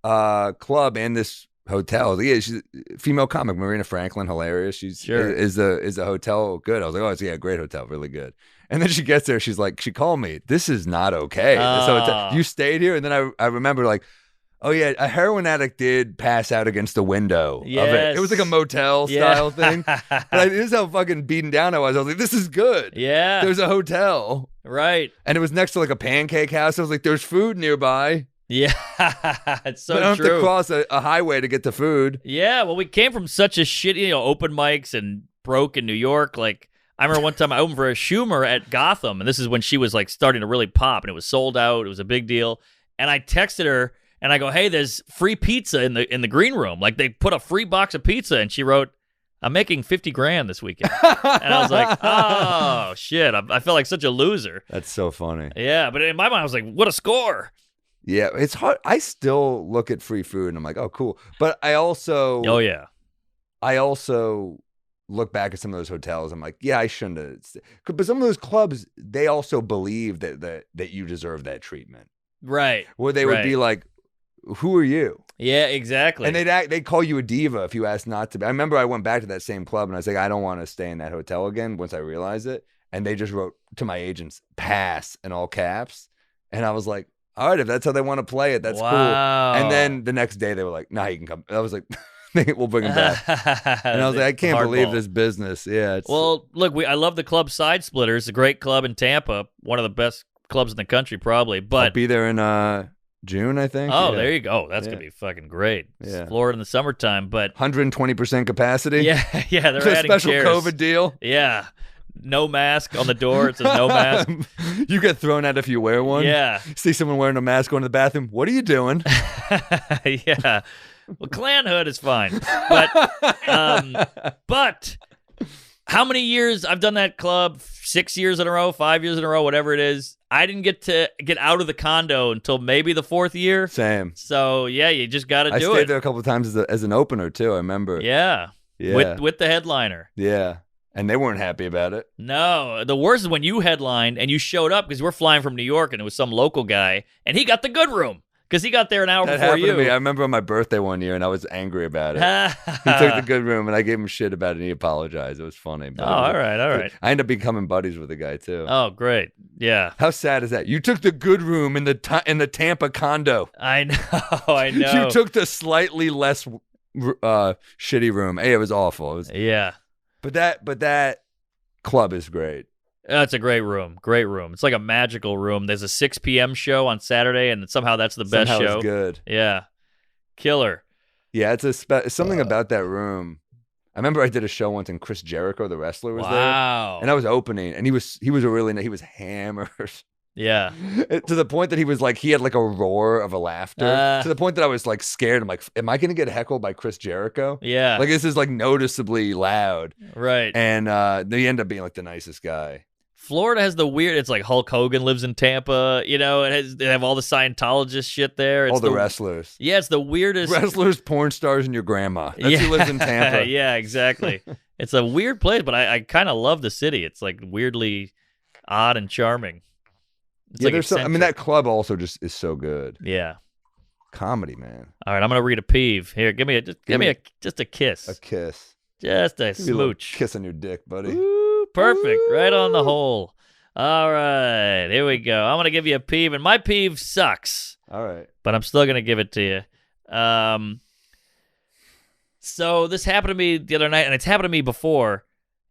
club and this hotel. Yeah, she's a female comic, Marina Franklin, hilarious. She's Sure. is a hotel good. I was like, oh, it's a great hotel, really good. And then she gets there, she's like, she called me, this is not okay. This hotel, you stayed here? And then I remember like, oh yeah, a heroin addict did pass out against the window of it. It was like a motel style thing. But this is how fucking beaten down I was. I was like, this is good. Yeah. There's a hotel. Right. And it was next to like a pancake house. I was like, there's food nearby. Yeah. It's so But I don't true. have to cross a highway to get to food. Yeah, well, we came from such a shitty, open mics and broke in New York. Like, I remember one time I opened for a Schumer at Gotham, and this is when she was like starting to really pop, and it was sold out. It was a big deal. And I texted her, and I go, "Hey, there's free pizza in the green room. Like, they put a free box of pizza," and she wrote, "I'm making $50,000 this weekend." And I was like, "Oh shit!" I felt like such a loser. That's so funny. Yeah, but in my mind, I was like, "What a score!" Yeah, it's hard. I still look at free food and I'm like, oh, cool. But I also, Oh yeah. Look back at some of those hotels. I'm like, yeah, I shouldn't have. But some of those clubs, they also believe that you deserve that treatment. Right. Where they would be like, who are you? Yeah, exactly. And they'd call you a diva if you asked not to be. I remember I went back to that same club and I was like, I don't want to stay in that hotel again once I realized it. And they just wrote to my agents, pass in all caps. And I was like, all right, if that's how they want to play it, that's cool. And then the next day they were like, nah, he can come. I was like, we'll bring him back. And I was like, I can't believe this business. Yeah. Well, look, I love the club Side Splitters, a great club in Tampa, one of the best clubs in the country, probably. But I'll be there in June, I think. Oh, yeah. there you go. That's gonna be fucking great. It's Yeah. Florida in the summertime, but 120% capacity. yeah, they're It's a adding special chairs. COVID deal. Yeah, no mask on the door. It says no mask. You get thrown out if you wear one. Yeah, See someone wearing a mask going to the bathroom. What are you doing? yeah. Well, clan hood is fine, but how many years I've done that club? 6 years in a row, 5 years in a row, whatever it is. I didn't get to get out of the condo until maybe the 4th year. Same. So yeah, you just got to do I stayed it. there a couple of times as an opener too. I remember. Yeah, Yeah. with the headliner. Yeah. And they weren't happy about it. No, the worst is when you headlined and you showed up because we're flying from New York and it was some local guy and he got the good room because he got there an hour That before happened you. to me. I remember on my birthday one year and I was angry about it. He took the good room and I gave him shit about it and he apologized. It was funny. But Oh, all right. I ended up becoming buddies with the guy too. Oh, great. Yeah. How sad is that? You took the good room in the Tampa condo. I know. You took the slightly less shitty room. Hey, it was awful. It was, Yeah. but that club is great. That's a great room. Great room. It's like a magical room. There's a 6 p.m. show on Saturday, and somehow that's the best Somehow show. it's good. Yeah. Killer. Yeah, it's something about that room. I remember I did a show once and Chris Jericho, the wrestler, was there. Wow. And I was opening, and he was a really he was hammered Yeah. to the point that he was like he had like a roar of a laughter to the point that I was like scared. I'm like, am I gonna get heckled by Chris Jericho? Yeah. Like this is like noticeably loud. Right. And they end up being like the nicest guy. Florida has the weird. It's like Hulk Hogan lives in Tampa. They have all the Scientologist shit there. It's All the wrestlers. Yeah, it's the weirdest. Wrestlers, porn stars, and your grandma. That's who lives in Tampa. Yeah, exactly. It's a weird place, but I kind of love the city. It's like weirdly odd and charming. It's like there's I mean, that club also just is so good. Yeah. Comedy, man. All right, I'm gonna read a peeve here. Give me a kiss. A kiss. Just a Give me a little smooch. kiss on your dick, buddy. Ooh, perfect. Right on the hole. All right, here we go. I'm gonna give you a peeve, and my peeve sucks, All right. but I'm still gonna give it to you. So this happened to me the other night, and it's happened to me before.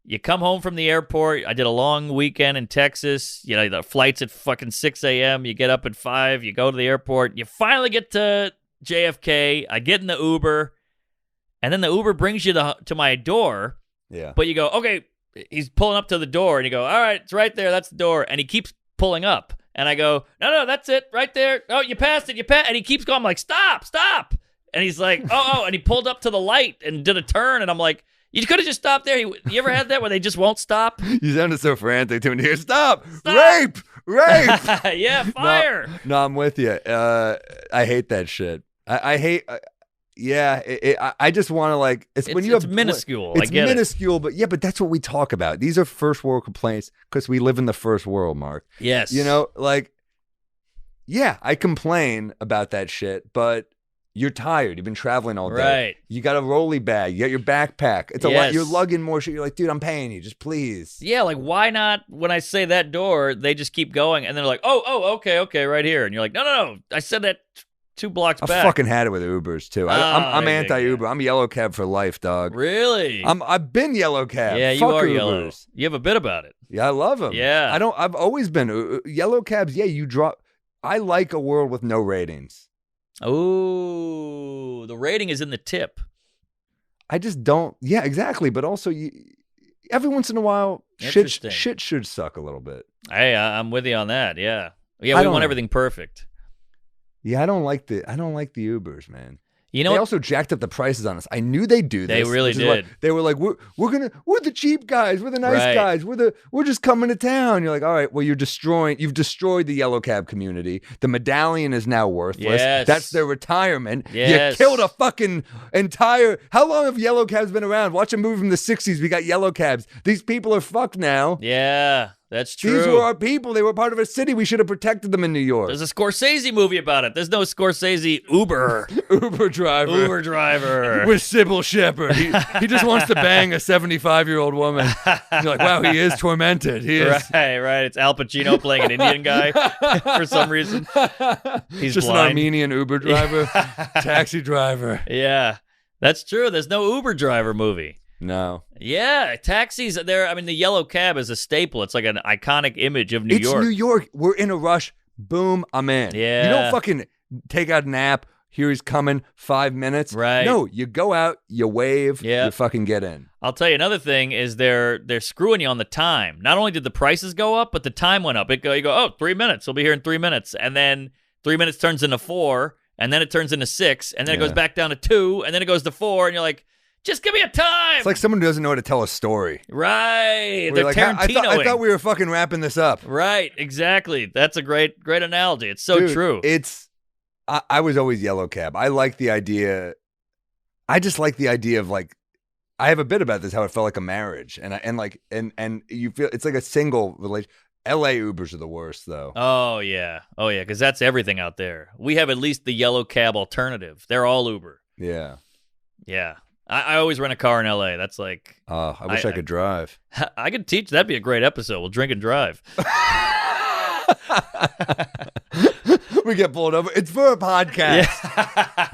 You come home from the airport. I did a long weekend in Texas. The flight's at fucking 6 a.m. You get up at 5. You go to the airport. You finally get to JFK. I get in the Uber, and then the Uber brings you to my door. Yeah. But you go, okay, he's pulling up to the door, and you go, all right, it's right there. That's the door. And he keeps pulling up. And I go, no, that's it, right there. Oh, you passed it, And he keeps going, I'm like, stop. And he's like, oh, and he pulled up to the light and did a turn. And I'm like, you could have just stopped there. You ever had that where they just won't stop? You sounded so frantic to me. Here, stop! Rape! Yeah, fire. No, I'm with you. I hate that shit. I hate. I just want to like when you it's have minuscule. I It's get it. minuscule, but that's what we talk about. These are first world complaints because we live in the first world, Mark. Yes. You know, like, yeah, I complain about that shit, but you're tired. You've been traveling all day. Right. You got a rolly bag. You got your backpack. It's a lot. Yes. You're lugging more shit. You're like, dude, I'm paying you. Just please. Yeah, like why not? When I say that door, they just keep going, and they're like, "Oh, okay, right here," and you're like, "No, I said that 2 blocks I back." fucking had it with Ubers too. I'm yeah, anti-Uber. I'm yellow cab for life, dog. Really? I've been yellow cab. Yeah, you Fuck are Ubers. yellow. You have a bit about it. Yeah, I love them. Yeah. I've always been yellow cabs. Yeah, you drop. I like a world with no ratings. Oh, the rating is in the tip. I just don't. Yeah, exactly. But also, every once in a while, Interesting. shit should suck a little bit. Hey, I'm with you on that. Yeah, I we don't want know. everything perfect. Yeah, I don't like the Ubers, man. You know They what? also jacked up the prices on us. I knew they'd do this. They really which is why did. They were like, we're the cheap guys. We're the nice Right. guys. We're just coming to town. You're like, all right, well, you've destroyed the yellow cab community. The medallion is now worthless. Yes. That's their retirement. Yes. You killed a fucking entire. How long have yellow cabs been around? Watch a movie from the 60s. We got yellow cabs. These people are fucked now. Yeah, that's true. These were our people. They were part of a city. We should have protected them in New York. There's a Scorsese movie about it. There's no Scorsese Uber Uber driver. driver. With Sybil Shepherd. He just wants to bang a 75-year-old woman. You're like, wow, he is tormented. He is. Right. It's Al Pacino playing an Indian guy for some reason. He's just blind. an Armenian Uber driver, taxi driver. Yeah, that's true. There's no Uber driver movie. No. Yeah, taxis. I mean, the yellow cab is a staple. It's like an iconic image of New It's York. New York. We're in a rush. Boom, I'm in. Yeah. You don't fucking take out an app. Here he's coming, 5 minutes. Right. No, you go out, you wave, Yeah. you fucking get in. I'll tell you another thing is they're screwing you on the time. Not only did the prices go up, but the time went up. You go, 3 minutes. We'll be here in 3 minutes. And then 3 minutes turns into 4, and then it turns into 6, and then it goes back down to 2, and then it goes to 4, and you're like, just give me a time. It's like someone who doesn't know how to tell a story. Right. We're They're like, Tarantinoing. I thought we were fucking wrapping this up. Right, exactly. That's a great analogy. It's so Dude, true. I was always yellow cab. I like the idea. I just like the idea of like, I have a bit about this, how it felt like a marriage. And you feel it's like a single relation. LA Ubers are the worst though. Oh yeah, because that's everything out there. We have at least the yellow cab alternative. They're all Uber. Yeah. Yeah, I always rent a car in LA. That's like, I wish I could drive. I could teach. That'd be a great episode. We'll drink and drive. We get pulled over. It's for a podcast.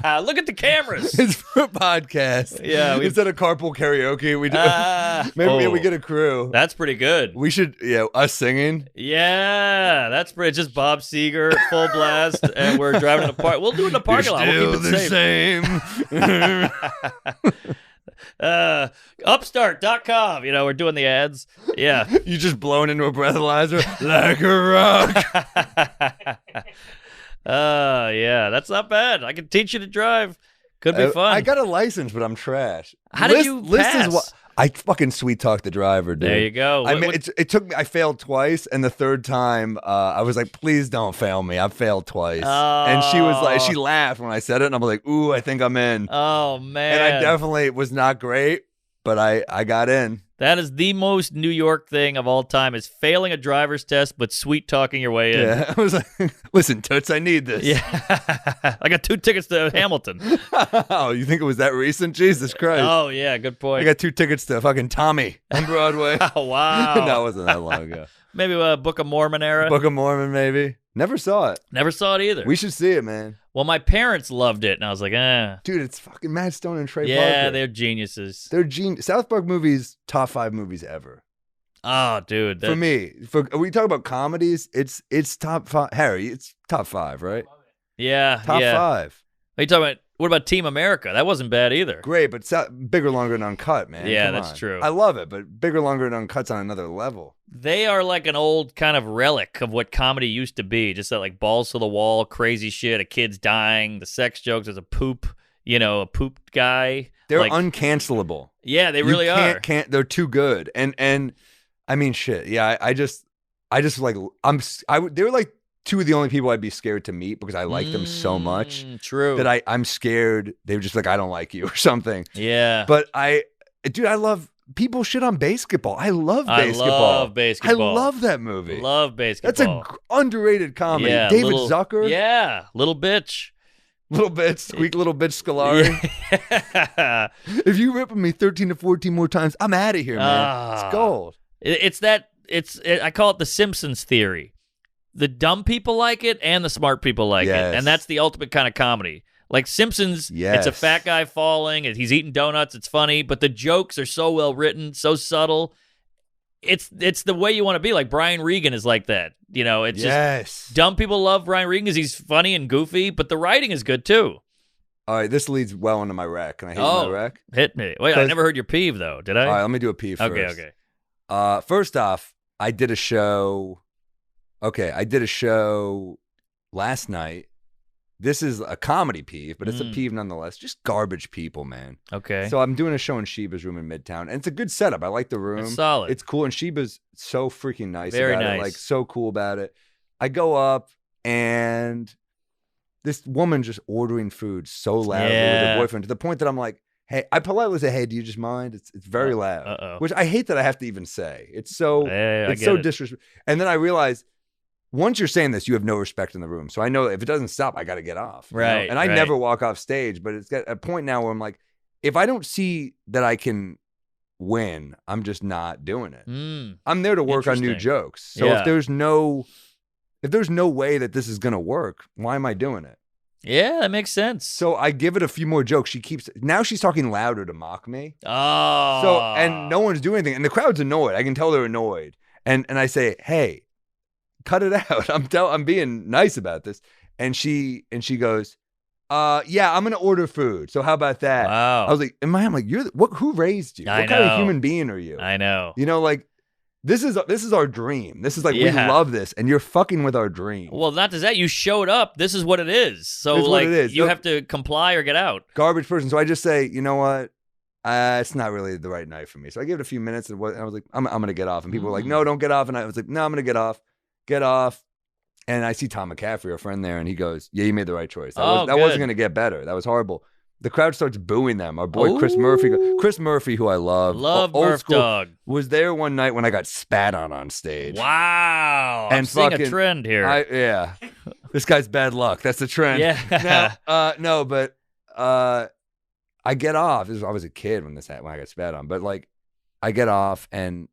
Yeah. Look at the cameras. It's for a podcast. Yeah, instead of carpool karaoke, we do. Maybe we get a crew. That's pretty good. We should, us singing. Yeah, that's pretty. Just Bob Seger, full blast, and we're driving in the park. We'll do it in the parking lot. We'll keep it safe. Upstart.com. We're doing the ads. Yeah. You just blown into a breathalyzer like a rock. Yeah, that's not bad. I can teach you to drive. Could be fun. I got a license, but I'm trash. How did you pass? Is what I fucking sweet talked the driver, dude. There you go. It took me. I failed twice, and the third time, I was like, "Please don't fail me. I've failed twice." And she was like, she laughed when I said it, and I'm like, "Ooh, I think I'm in." Oh man! And I definitely was not great, but I got in. That is the most New York thing of all time: is failing a driver's test, but sweet talking your way in. Yeah, I was like, "Listen, Toots, I need this." Yeah, I got 2 tickets to Hamilton. Oh, you think it was that recent? Jesus Christ! Oh yeah, good point. I got 2 tickets to fucking Tommy on Broadway. Oh wow, That wasn't that long ago. Maybe Book of Mormon era. Book of Mormon, maybe. Never saw it. Never saw it either. We should see it, man. Well, my parents loved it, and I was like, Dude, it's fucking Matt Stone and Trey yeah, Parker. they're geniuses. They're South Park movies, top 5 movies ever. Oh, dude. For me, we talk about comedies, it's top 5. Harry, it's top 5, right? Yeah, Top yeah. 5. Are you talking about, what about Team America? That wasn't bad either. Great, but Bigger, Longer, and Uncut, man. Yeah, Come that's on. true. I love it, but Bigger, Longer, and Uncut's on another level. They are like an old kind of relic of what comedy used to be. Just that like balls to the wall, crazy shit, a kid's dying, the sex jokes, there's a poop guy. They're like, uncancelable. Yeah, they really are. They're too good. And I mean, shit. Yeah, I just like they were like two of the only people I'd be scared to meet because I like them so much True. that I'm scared they were just like, I don't like you or something. Yeah. But I love people shit on basketball. I love basketball. I love basketball. I love that movie. Love basketball. That's a underrated comedy. Yeah, David Zucker. Yeah, little bitch. Little bitch, squeak little bitch Scolari. Yeah. If you rip on me 13 to 14 more times, I'm out of here, man. It's gold. I call it the Simpsons theory. The dumb people like it and the smart people like it. And that's the ultimate kind of comedy. Like Simpsons, it's a fat guy falling, and he's eating donuts, it's funny, but the jokes are so well written, so subtle. It's the way you want to be. Like Brian Regan is like that. You know, it's just dumb people love Brian Regan because he's funny and goofy, but the writing is good too. All right, this leads well into my rec. Can I hit my rec? Hit me. Wait, I never heard your peeve though, did I? All right, let me do a peeve first. Okay. First off, I did a show. Okay, I did a show last night. This is a comedy peeve, but it's a peeve nonetheless. Just garbage people, man. Okay. So I'm doing a show in Sheba's room in Midtown, and it's a good setup. I like the room. It's solid. It's cool, and Sheba's so freaking nice Very about nice. it. Like, so cool about it. I go up, and this woman just ordering food so loudly with her boyfriend to the point that I'm like, hey, I politely say, hey, do you just mind? It's very loud. Uh-oh. Which I hate that I have to even say. It's so it. disrespectful. And then I realize once you're saying this, you have no respect in the room. So I know if it doesn't stop, I got to get off. Right. You know? And I never walk off stage, but it's got a point now where I'm like, if I don't see that I can win, I'm just not doing it. I'm there to work on new jokes. So if there's no way that this is going to work, why am I doing it? Yeah, that makes sense. So I give it a few more jokes. Now she's talking louder to mock me. Oh. So, and no one's doing anything. And the crowd's annoyed. I can tell they're annoyed. And I say, hey, cut it out. I'm being nice about this. And she goes, yeah, I'm going to order food. So how about that? Wow. I was like, in my head, I'm like, who raised you? What kind of human being are you? I know. You know, like, this is our dream. This is like, we love this, and you're fucking with our dream. Well, not just that, you showed up. This is what it is. So, It's like, what it is. you have to comply or get out. Garbage person. So I just say, you know what? It's not really the right night for me. So I gave it a few minutes, and I was like, I'm going to get off. And people were like, no, don't get off. And I was like, no, I'm going to get off. Get off. And I see Tom McCaffrey, our friend there, and he goes, yeah, you made the right choice. That wasn't going to get better. That was horrible. The crowd starts booing them. Our boy Chris Murphy, who I love, Love old Murph school, Dog, was there one night when I got spat on stage. Wow, and I'm seeing a trend here. This guy's bad luck. That's the trend. Yeah. Now, but I get off. I was a kid when I got spat on, but like, I get off, and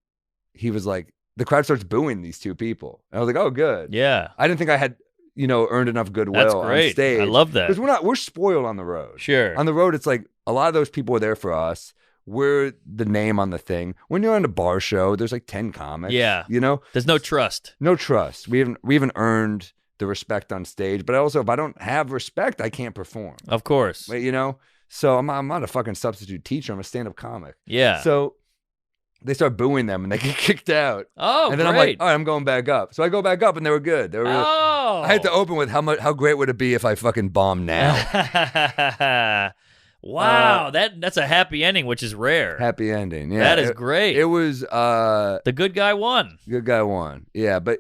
he was like, the crowd starts booing these two people, and I was like, oh, good. Yeah. I didn't think I had earned enough goodwill on stage. I love that. Because we're spoiled on the road. Sure. On the road, it's like a lot of those people are there for us. We're the name on the thing. When you're on a bar show, there's like 10 comics. Yeah. There's no trust. No trust. We haven't earned the respect on stage. But also, if I don't have respect, I can't perform. Of course. So I'm not a fucking substitute teacher. I'm a stand-up comic. Yeah. So they start booing them, and they get kicked out. Oh, and then I'm like, all right, I'm going back up. So I go back up, and they were good. They were really, I had to open with how great would it be if I fucking bombed now? Wow, that's a happy ending, which is rare. Happy ending, yeah. That is great. It was the good guy won. Good guy won. Yeah, but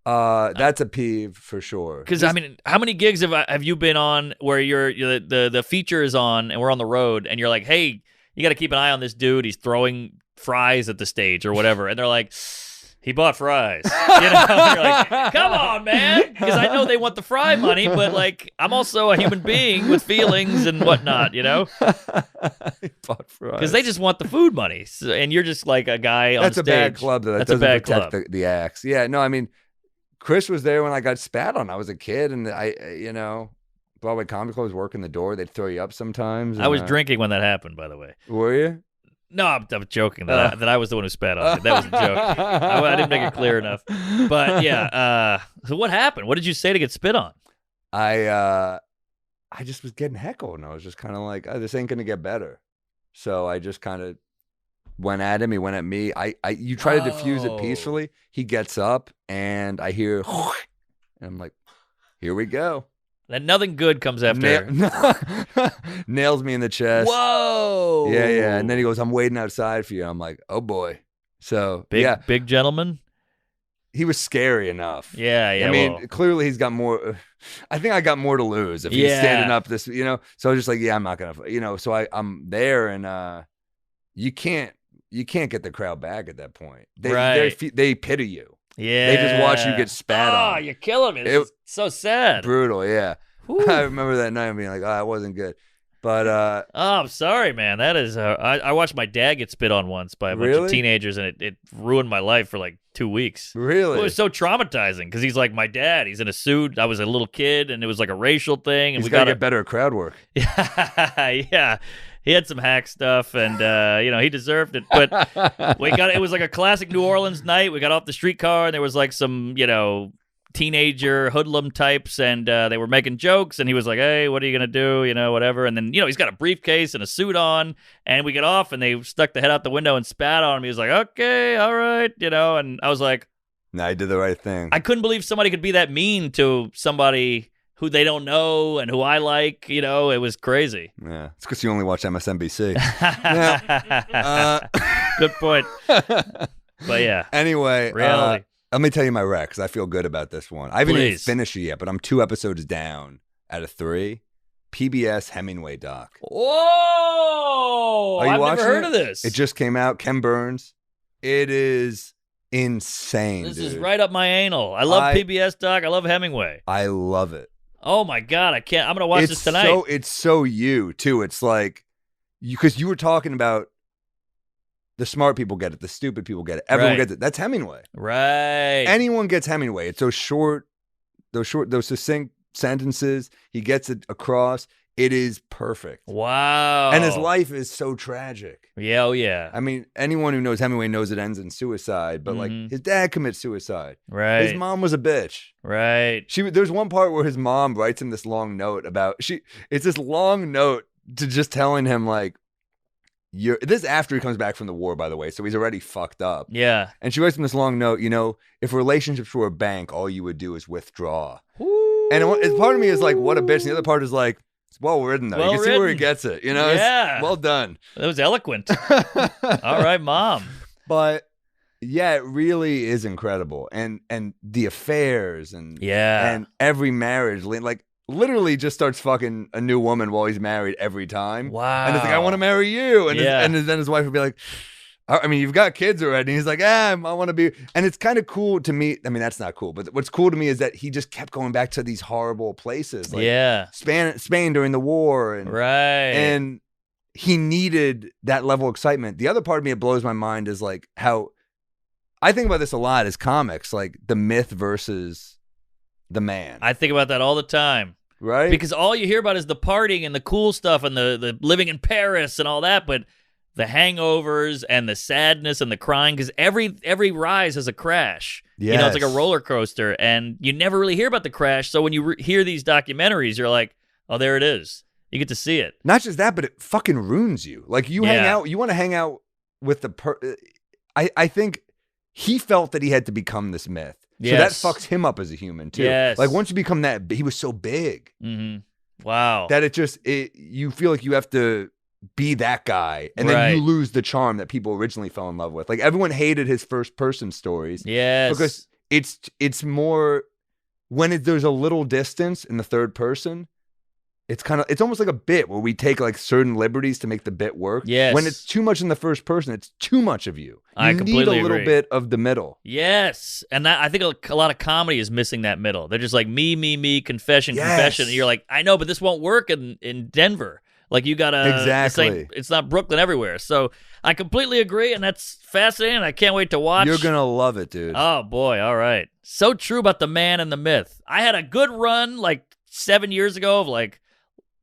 that's a peeve for sure. Because I mean, how many gigs have you been on where you're the feature is on and we're on the road and you're like, hey, you got to keep an eye on this dude. He's throwing fries at the stage or whatever, and they're like, he bought fries. You're like, come on, man. Because I know they want the fry money, but like, I'm also a human being with feelings and whatnot, He bought fries. Because they just want the food money, and you're just like a guy on That's stage. a bad club. That That's doesn't a bad protect club. the acts. Yeah, no, I mean, Chris was there when I got spat on. I was a kid, and Broadway Comedy Club was working the door. They'd throw you up sometimes. I was drinking when that happened, by the way. Were you? No, I'm joking that I was the one who spat on it. That was a joke. I didn't make it clear enough. But yeah, so what happened? What did you say to get spit on? I just was getting heckled, and I was just kind of like, this ain't gonna get better. So I just kind of went at him. He went at me. You try to diffuse it peacefully. He gets up, and I hear, and I'm like, here we go. And nothing good comes after. Nails me in the chest. Whoa. Yeah. And then he goes, I'm waiting outside for you. I'm like, oh boy. So big gentleman. he was scary enough. Yeah. I mean, clearly he's got more. I think I got more to lose if he's standing up. So I was just like, yeah, I'm not gonna. So I'm there, and you can't get the crowd back at that point. They pity you. Yeah. They just watch you get spat on. Oh, you're killing me. This is so sad. Brutal. Yeah. I remember that night being like, oh, that wasn't good. But oh, I'm sorry, man. That is I watched my dad get spit on once by a bunch of teenagers, and it ruined my life for like 2 weeks. Really? It was so traumatizing because he's like my dad. He's in a suit. I was a little kid, and it was like a racial thing. And we got to get better at crowd work. Yeah. He had some hack stuff, and he deserved it. But it was like a classic New Orleans night. We got off the streetcar, and there was like some teenager hoodlum types, and they were making jokes, and he was like, hey, what are you gonna do, whatever. And then he's got a briefcase and a suit on, and we get off, and they stuck the head out the window and spat on him. He was like, okay, all right, and I was like, no, I did the right thing. I couldn't believe somebody could be that mean to somebody who they don't know and who I like. It was crazy. Yeah, it's because you only watch MSNBC. Good point. But yeah, anyway, reality. Let me tell you my rec, because I feel good about this one. I haven't even finished it yet, but I'm 2 episodes down out of 3. PBS Hemingway doc. Whoa! I've never heard of this. It just came out. Ken Burns. It is insane. This is right up my anal. I love PBS doc. I love Hemingway. I love it. Oh my God, I can't. I'm gonna watch this tonight. It's so you too. It's like because you were talking about. The smart people get it. The stupid people get it. Everyone gets it. That's Hemingway. Right. Anyone gets Hemingway. It's those succinct sentences. He gets it across. It is perfect. Wow. And his life is so tragic. Yeah, oh yeah. I mean, anyone who knows Hemingway knows it ends in suicide, but like his dad commits suicide. Right. His mom was a bitch. Right. There's one part where his mom writes him this long note it's this long note to just telling him like, this is after he comes back from the war, by the way, so he's already fucked up. Yeah. And she writes him this long note, if relationships were a bank, all you would do is withdraw. Ooh. And part of me is like, what a bitch. And the other part is like, it's well written, though. You can see where he gets it. Yeah. It's well done. That was eloquent. All right, Mom. But yeah, it really is incredible. And the affairs and every marriage, like, literally just starts fucking a new woman while he's married every time. Wow. And it's like, I want to marry you. And, then his wife would be like, I mean, you've got kids already. And he's like, I want to be. And it's kind of cool to me. I mean, that's not cool. But what's cool to me is that he just kept going back to these horrible places. Like Spain during the war. And he needed that level of excitement. The other part of me that blows my mind is like how I think about this a lot as comics, like the myth versus the man. I think about that all the time. Right? Because all you hear about is the partying and the cool stuff and the living in Paris and all that, but the hangovers and the sadness and the crying, because every rise has a crash. Yes. It's like a roller coaster, and you never really hear about the crash. So when you hear these documentaries, you're like, oh, there it is. You get to see it. Not just that, but it fucking ruins you. Like you hang out, you want to hang out with I think he felt that he had to become this myth. Yes. So that fucks him up as a human too. Yes. Like once you become that, he was so big. Mm-hmm. Wow. That you feel like you have to be that guy, and then you lose the charm that people originally fell in love with. Like everyone hated his first person stories. Yes. Because it's more when there's a little distance in the third person. It's almost like a bit where we take like certain liberties to make the bit work. Yes. When it's too much in the first person, it's too much of you. I completely need a little agree. bit of the middle. Yes. And I think a lot of comedy is missing that middle. They're just like me, confession. And you're like, I know, but this won't work in Denver. Like you gotta exactly. It's not Brooklyn everywhere. So I completely agree, and that's fascinating. I can't wait to watch. You're gonna love it, dude. Oh boy, all right. So true about the man and the myth. I had a good run like 7 years ago of like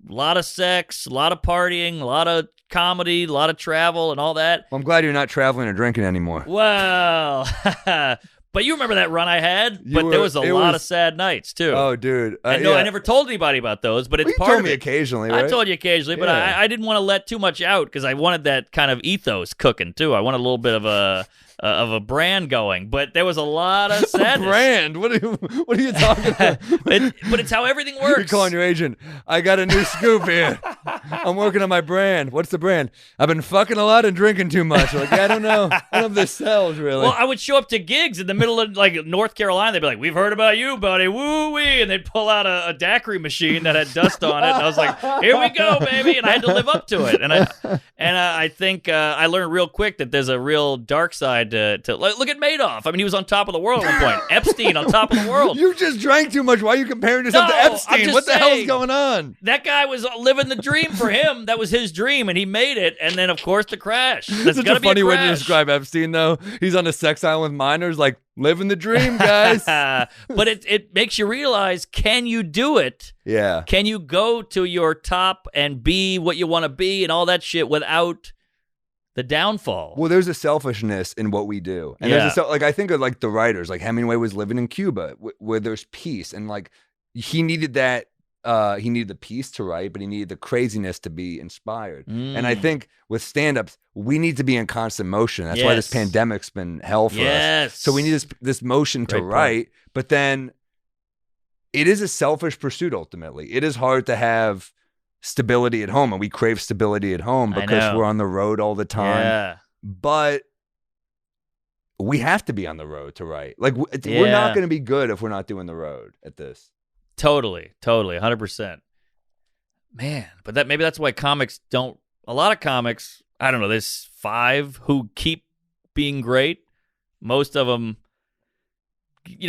a lot of sex, a lot of partying, a lot of comedy, a lot of travel, and all that. Well, I'm glad you're not traveling or drinking anymore. Well, but you remember that run I had? There was a lot of sad nights, too. Oh, dude. I never told anybody about those, but it's part of it. You told me occasionally, right? I told you occasionally, but I didn't want to let too much out because I wanted that kind of ethos cooking, too. I wanted a little bit of a brand going, but there was a lot of sadness. Brand? What are you talking about? But it's how everything works. You're calling your agent. I got a new scoop here. I'm working on my brand. What's the brand? I've been fucking a lot and drinking too much. Like, I don't know. I don't know if this sells really. Well, I would show up to gigs in the middle of like North Carolina. They'd be like, "We've heard about you, buddy. Woo wee!" And they'd pull out a daiquiri machine that had dust on it. And I was like, "Here we go, baby!" And I had to live up to it. And I think I learned real quick that there's a real dark side to look at Madoff. I mean, he was on top of the world at one point. Epstein on top of the world. You just drank too much. Why are you comparing yourself to No, I'm Epstein? just What the hell is saying. going on? That guy was living the dream for him. That was his dream, and he made it. And then, of course, the crash. That's Such gotta a be funny way to crash. describe Epstein, though. He's on a sex island with minors, like, living the dream, guys. But it makes you realize, can you do it? Yeah. Can you go to your top and be what you want to be and all that shit without the downfall? Well, there's a selfishness in what we do. And Yeah. there's like, I think of like the writers, like Hemingway was living in Cuba where there's peace. And like, he needed that. He needed the peace to write, but he needed the craziness to be inspired. And I think with stand-ups, we need to be in constant motion. That's why this Yes. pandemic's been hell for us. So we need this motion to Great point. write, but then it is a selfish pursuit ultimately. It is hard to have stability at home, and we crave stability at home I because know. we're on the road all the time. Yeah. But we have to be on the road to write. Like, we're Yeah. not going to be good if we're not doing the road at this. Totally, 100%. Man, but maybe that's why comics don't. A lot of comics, I don't know. There's 5 who keep being great. Most of them,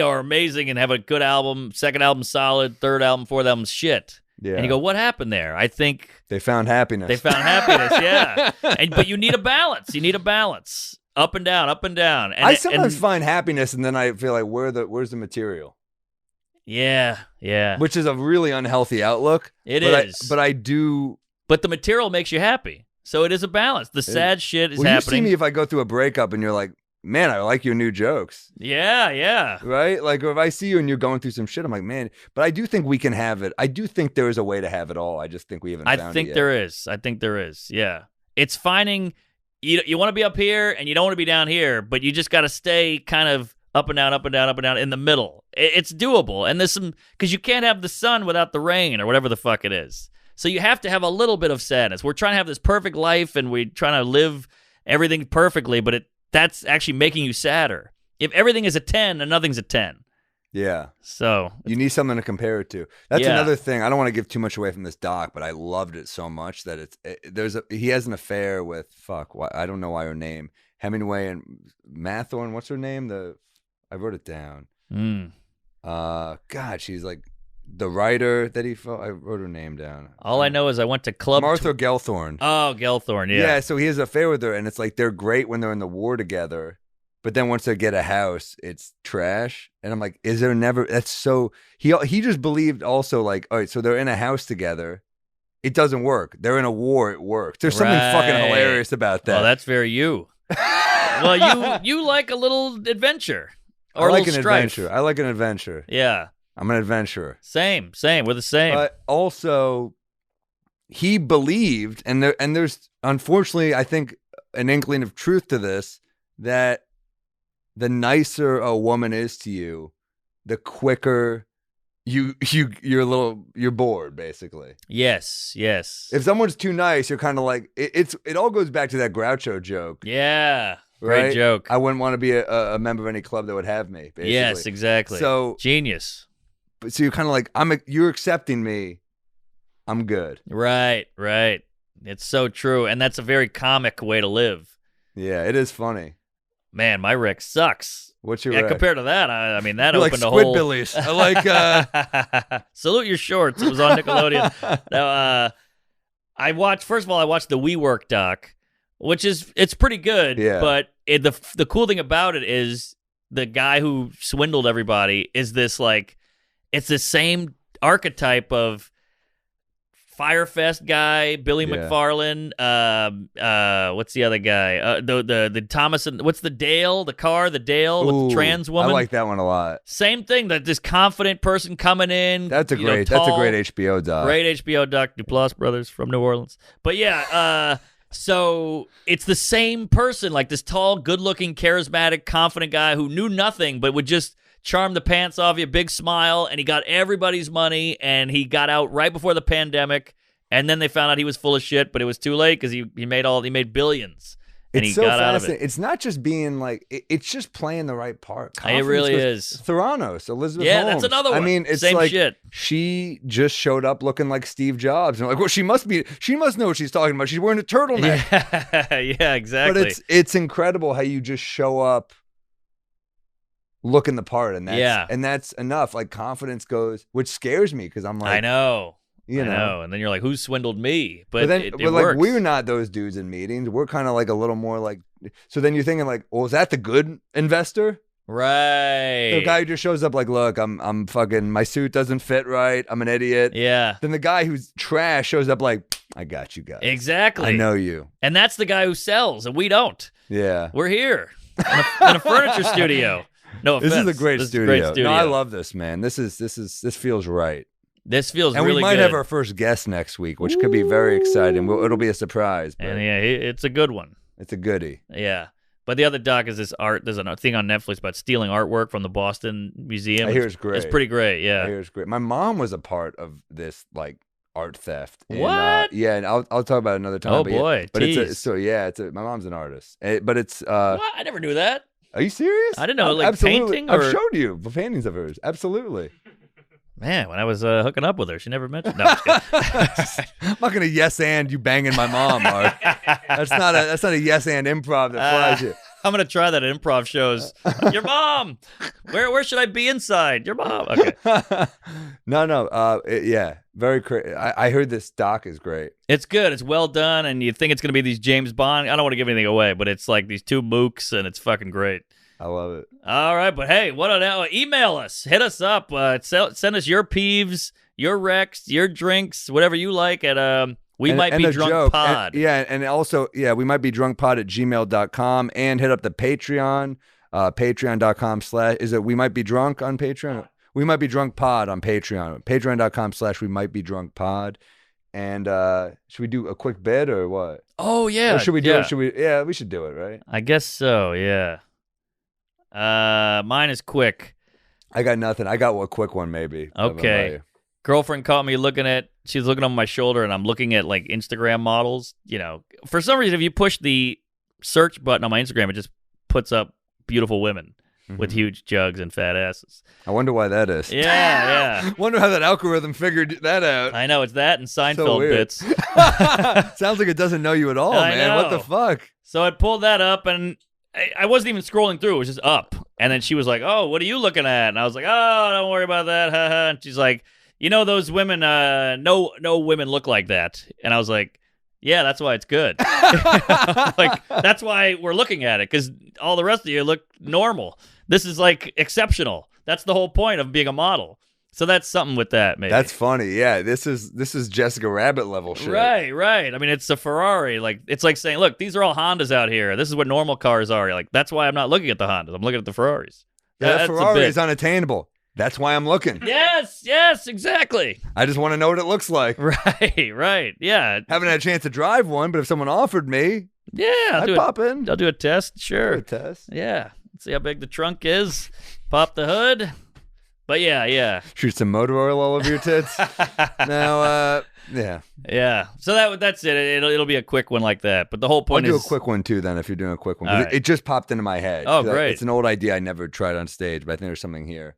are amazing and have a good album. Second album solid. Third album, fourth album shit. Yeah. And you go, what happened there? I think They found happiness. they found happiness. Yeah, but you need a balance. You need a balance. Up and down, up and down. And, I sometimes and- find happiness, and then I feel like, where's the material? Yeah. Which is a really unhealthy outlook. It but is. But I do. But the material makes you happy. So it is a balance. The sad shit is Well, you happening. see me if I go through a breakup, and you're like, man, I like your new jokes. Yeah. Right? Like, if I see you and you're going through some shit, I'm like, man. But I do think we can have it. I do think there is a way to have it all. I just think we haven't found it I think yet. there is. Yeah. It's finding you want to be up here and you don't want to be down here, but you just got to stay kind of up and down, up and down, up and down in the middle. It's doable. And there's some, because you can't have the sun without the rain or whatever the fuck it is. So you have to have a little bit of sadness. We're trying to have this perfect life and we're trying to live everything perfectly, but that's actually making you sadder. If everything is a 10, then nothing's a 10. Yeah. So You need something to compare it to. That's Yeah. another thing. I don't want to give too much away from this doc, but I loved it so much that he has an affair with I don't know why her name. Hemingway and Mathorn. What's her name? I wrote it down. God, she's like the writer that he felt. I wrote her name down. all I know is I went to Club Martha Gellthorne. Oh, Gelthorn, yeah. Yeah, so he has an affair with her, and it's like they're great when they're in the war together, but then once they get a house, it's trash. And I'm like, is there never? That's so. He just believed also like, all right, so they're in a house together, it doesn't work. They're in a war, it works. There's something fucking Right. hilarious about that. Well, that's very you. Well, you like a little adventure or I like a little an strife. adventure. I like an adventure. Yeah, I'm an adventurer. same. We're the same. But also, he believed, and there's unfortunately, I think, an inkling of truth to this, that the nicer a woman is to you, the quicker you're bored, basically. Yes. If someone's too nice, you're kind of like it all goes back to that Groucho joke. Yeah. Right? Great joke. I wouldn't want to be a member of any club that would have me, basically. Yes, exactly. So Genius. you're kind of like, you're accepting me, I'm good. Right. It's so true, and that's a very comic way to live. Yeah, it is funny. Man, my Rick sucks. What's your Yeah, rec? compared to that, I mean, that You're like opened a whole. Squidbillies. I like Salute Your Shorts. It was on Nickelodeon. Now, I watched the WeWork doc, which it's pretty good. Yeah. But the cool thing about it is the guy who swindled everybody is this like, it's the same archetype of Firefest guy, Billy Yeah. McFarlane. What's the other guy? The Thomas and what's the Dale? The car, the Dale with the trans woman. I like that one a lot. Same thing. That this confident person coming in. That's a you know, great tall, HBO doc. Great HBO doc, Duplass brothers from New Orleans. But yeah, so it's the same person, like this tall, good-looking, charismatic, confident guy who knew nothing but would just charm the pants off you, big smile, and he got everybody's money, and he got out right before the pandemic, And then they found out he was full of shit, but it was too late because he made billions. And It's he so got out of fascinating. it. It's not just being like, it's just playing the right part. It really Confidence is. Theranos, Elizabeth Yeah, Holmes. that's another one. I mean, it's Same like shit. she just showed up looking like Steve Jobs. And like, well, she must know what she's talking about. She's wearing a turtleneck. Yeah, exactly. But it's incredible how you just show up looking the part. And that's enough. Like confidence goes, which scares me because I'm like, I know. You know. And then you're like, who swindled me? But then, it like works. we're not those dudes in meetings. We're kind of like a little more like. So then you're thinking like, well, is that the good investor? Right. The guy who just shows up like, look, I'm fucking, my suit doesn't fit right. I'm an idiot. Yeah. Then the guy who's trash shows up like, I got you guys. Exactly. I know you. And that's the guy who sells, and we don't. Yeah. We're here in a furniture studio. No offense. This is a great studio. studio. No, I love this, man. This feels right. This feels and really we might good. have our first guest next week, which could be very exciting. It'll be a surprise. But And yeah, it's a good one. it's a goodie. Yeah. But the other doc is this art. There's a thing on Netflix about stealing artwork from the Boston Museum. I hear it's great. It's pretty great, yeah. I hear it's great. My mom was a part of this like art theft. And, What? yeah, and I'll talk about it another time. Oh, but boy, yeah, but tease. my mom's an artist. But it's What? I never knew that. Are you serious? I didn't know, like, Absolutely. painting or- I've showed you the paintings of hers. Absolutely. Man, when I was hooking up with her, she never mentioned. No, I'm just kidding. I'm not gonna yes and you banging my mom, Mark. That's not a yes and improv that flies you. I'm gonna try that at improv shows. Your mom. Where should I be inside? Your mom. Okay. No. Yeah, very crazy. I heard this doc is great. It's good. It's well done, and you think it's gonna be these James Bond. I don't want to give anything away, but it's like these two mooks, and it's fucking great. I love it. All right, but hey, email us, hit us up, send us your peeves, your wrecks, your drinks, whatever you like at we might be drunk pod. And also we might be drunk pod at gmail.com and hit up the Patreon, patreon.com/ is it we might be drunk on Patreon? We might be drunk pod on Patreon, patreon.com/ we might be drunk pod. And should we do a quick bit or what? Oh yeah. Or should we do yeah. it? We should do it, right? I guess so, yeah. Mine is quick. I got nothing. I got a quick one maybe. Okay. Girlfriend caught me she's looking on my shoulder, and I'm looking at like Instagram models. You know, for some reason, if you push the search button on my Instagram, it just puts up beautiful women with huge jugs and fat asses. I wonder why that is. Yeah. Wonder how that algorithm figured that out. I know, it's that and Seinfeld So weird. bits. Sounds like it doesn't know you at all, I man. What the know. fuck? So I pulled that up, and I wasn't even scrolling through. It was just up. And then she was like, oh, what are you looking at? And I was like, oh, don't worry about that. And she's like, you know, those women, no women look like that. And I was like, yeah, that's why it's good. Like, that's why we're looking at it, because all the rest of you look normal. This is like exceptional. That's the whole point of being a model. So that's something with that, maybe. That's funny. Yeah, this is Jessica Rabbit level shit. Right. I mean, it's a Ferrari. Like, it's like saying, look, these are all Hondas out here. This is what normal cars are. You're like, that's why I'm not looking at the Hondas. I'm looking at the Ferraris. Yeah, that That's a Ferrari bit. is unattainable. That's why I'm looking. Yes, exactly. I just want to know what it looks like. Right. Yeah. Haven't had a chance to drive one, but if someone offered me, Yeah. I'd pop in. I'll do a test. Do Sure. a test. Yeah. See how big the trunk is. Pop the hood. But yeah. Shoot some motor oil all over your tits. Now, yeah. Yeah. So that's it. It'll be a quick one like that. But the whole I'll point do is a quick one too then if you're doing a quick one. 'Cause All right. It just popped into my head. Oh, 'Cause great. It's an old idea I never tried on stage, but I think there's something here.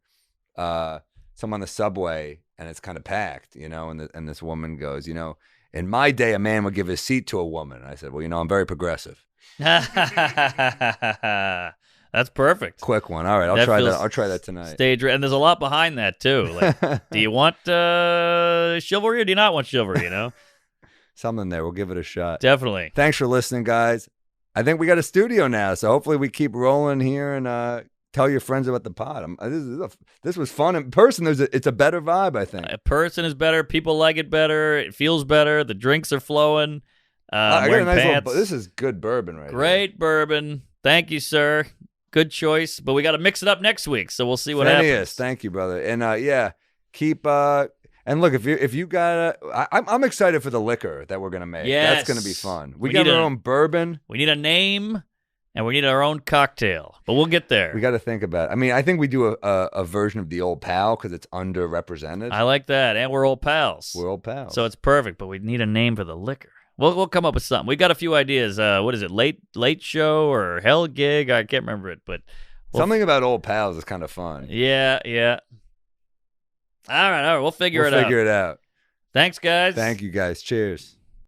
So I'm on the subway and it's kind of packed, you know, and this woman goes, you know, in my day, a man would give his seat to a woman. And I said, well, you know, I'm very progressive. That's perfect. Quick one. All right, I'll That try feels that. I'll try that tonight. Stage, and there's a lot behind that too. Like, do you want chivalry or do you not want chivalry? You know, Something there. We'll give it a shot. definitely. Thanks for listening, guys. I think we got a studio now, so hopefully we keep rolling here and tell your friends about the pod. This was fun in person. It's a better vibe, I think. A person is better. People like it better. It feels better. The drinks are flowing. I got a Wearing nice pants. little. This is good bourbon right here. Great bourbon. Thank you, sir. Good choice. But we got to mix it up next week, so we'll see what Phineas, happens. thank you, brother. And keep and look, if you got I'm excited for the liquor that we're gonna make. Yes. That's gonna be fun. We We got need our a- own bourbon. We need a name. And we need our own cocktail, but we'll get there. We got to think about it. I mean, I think we do a version of the Old Pal because it's underrepresented. I like that, and we're old pals. We're old pals. So it's perfect, but we need a name for the liquor. We'll come up with something. We got a few ideas. What is it, late show or hell gig? I can't remember it, but something about old pals is kind of fun. Yeah. All right. We'll figure it out. Figure it out. Thanks, guys. Thank you, guys. Cheers.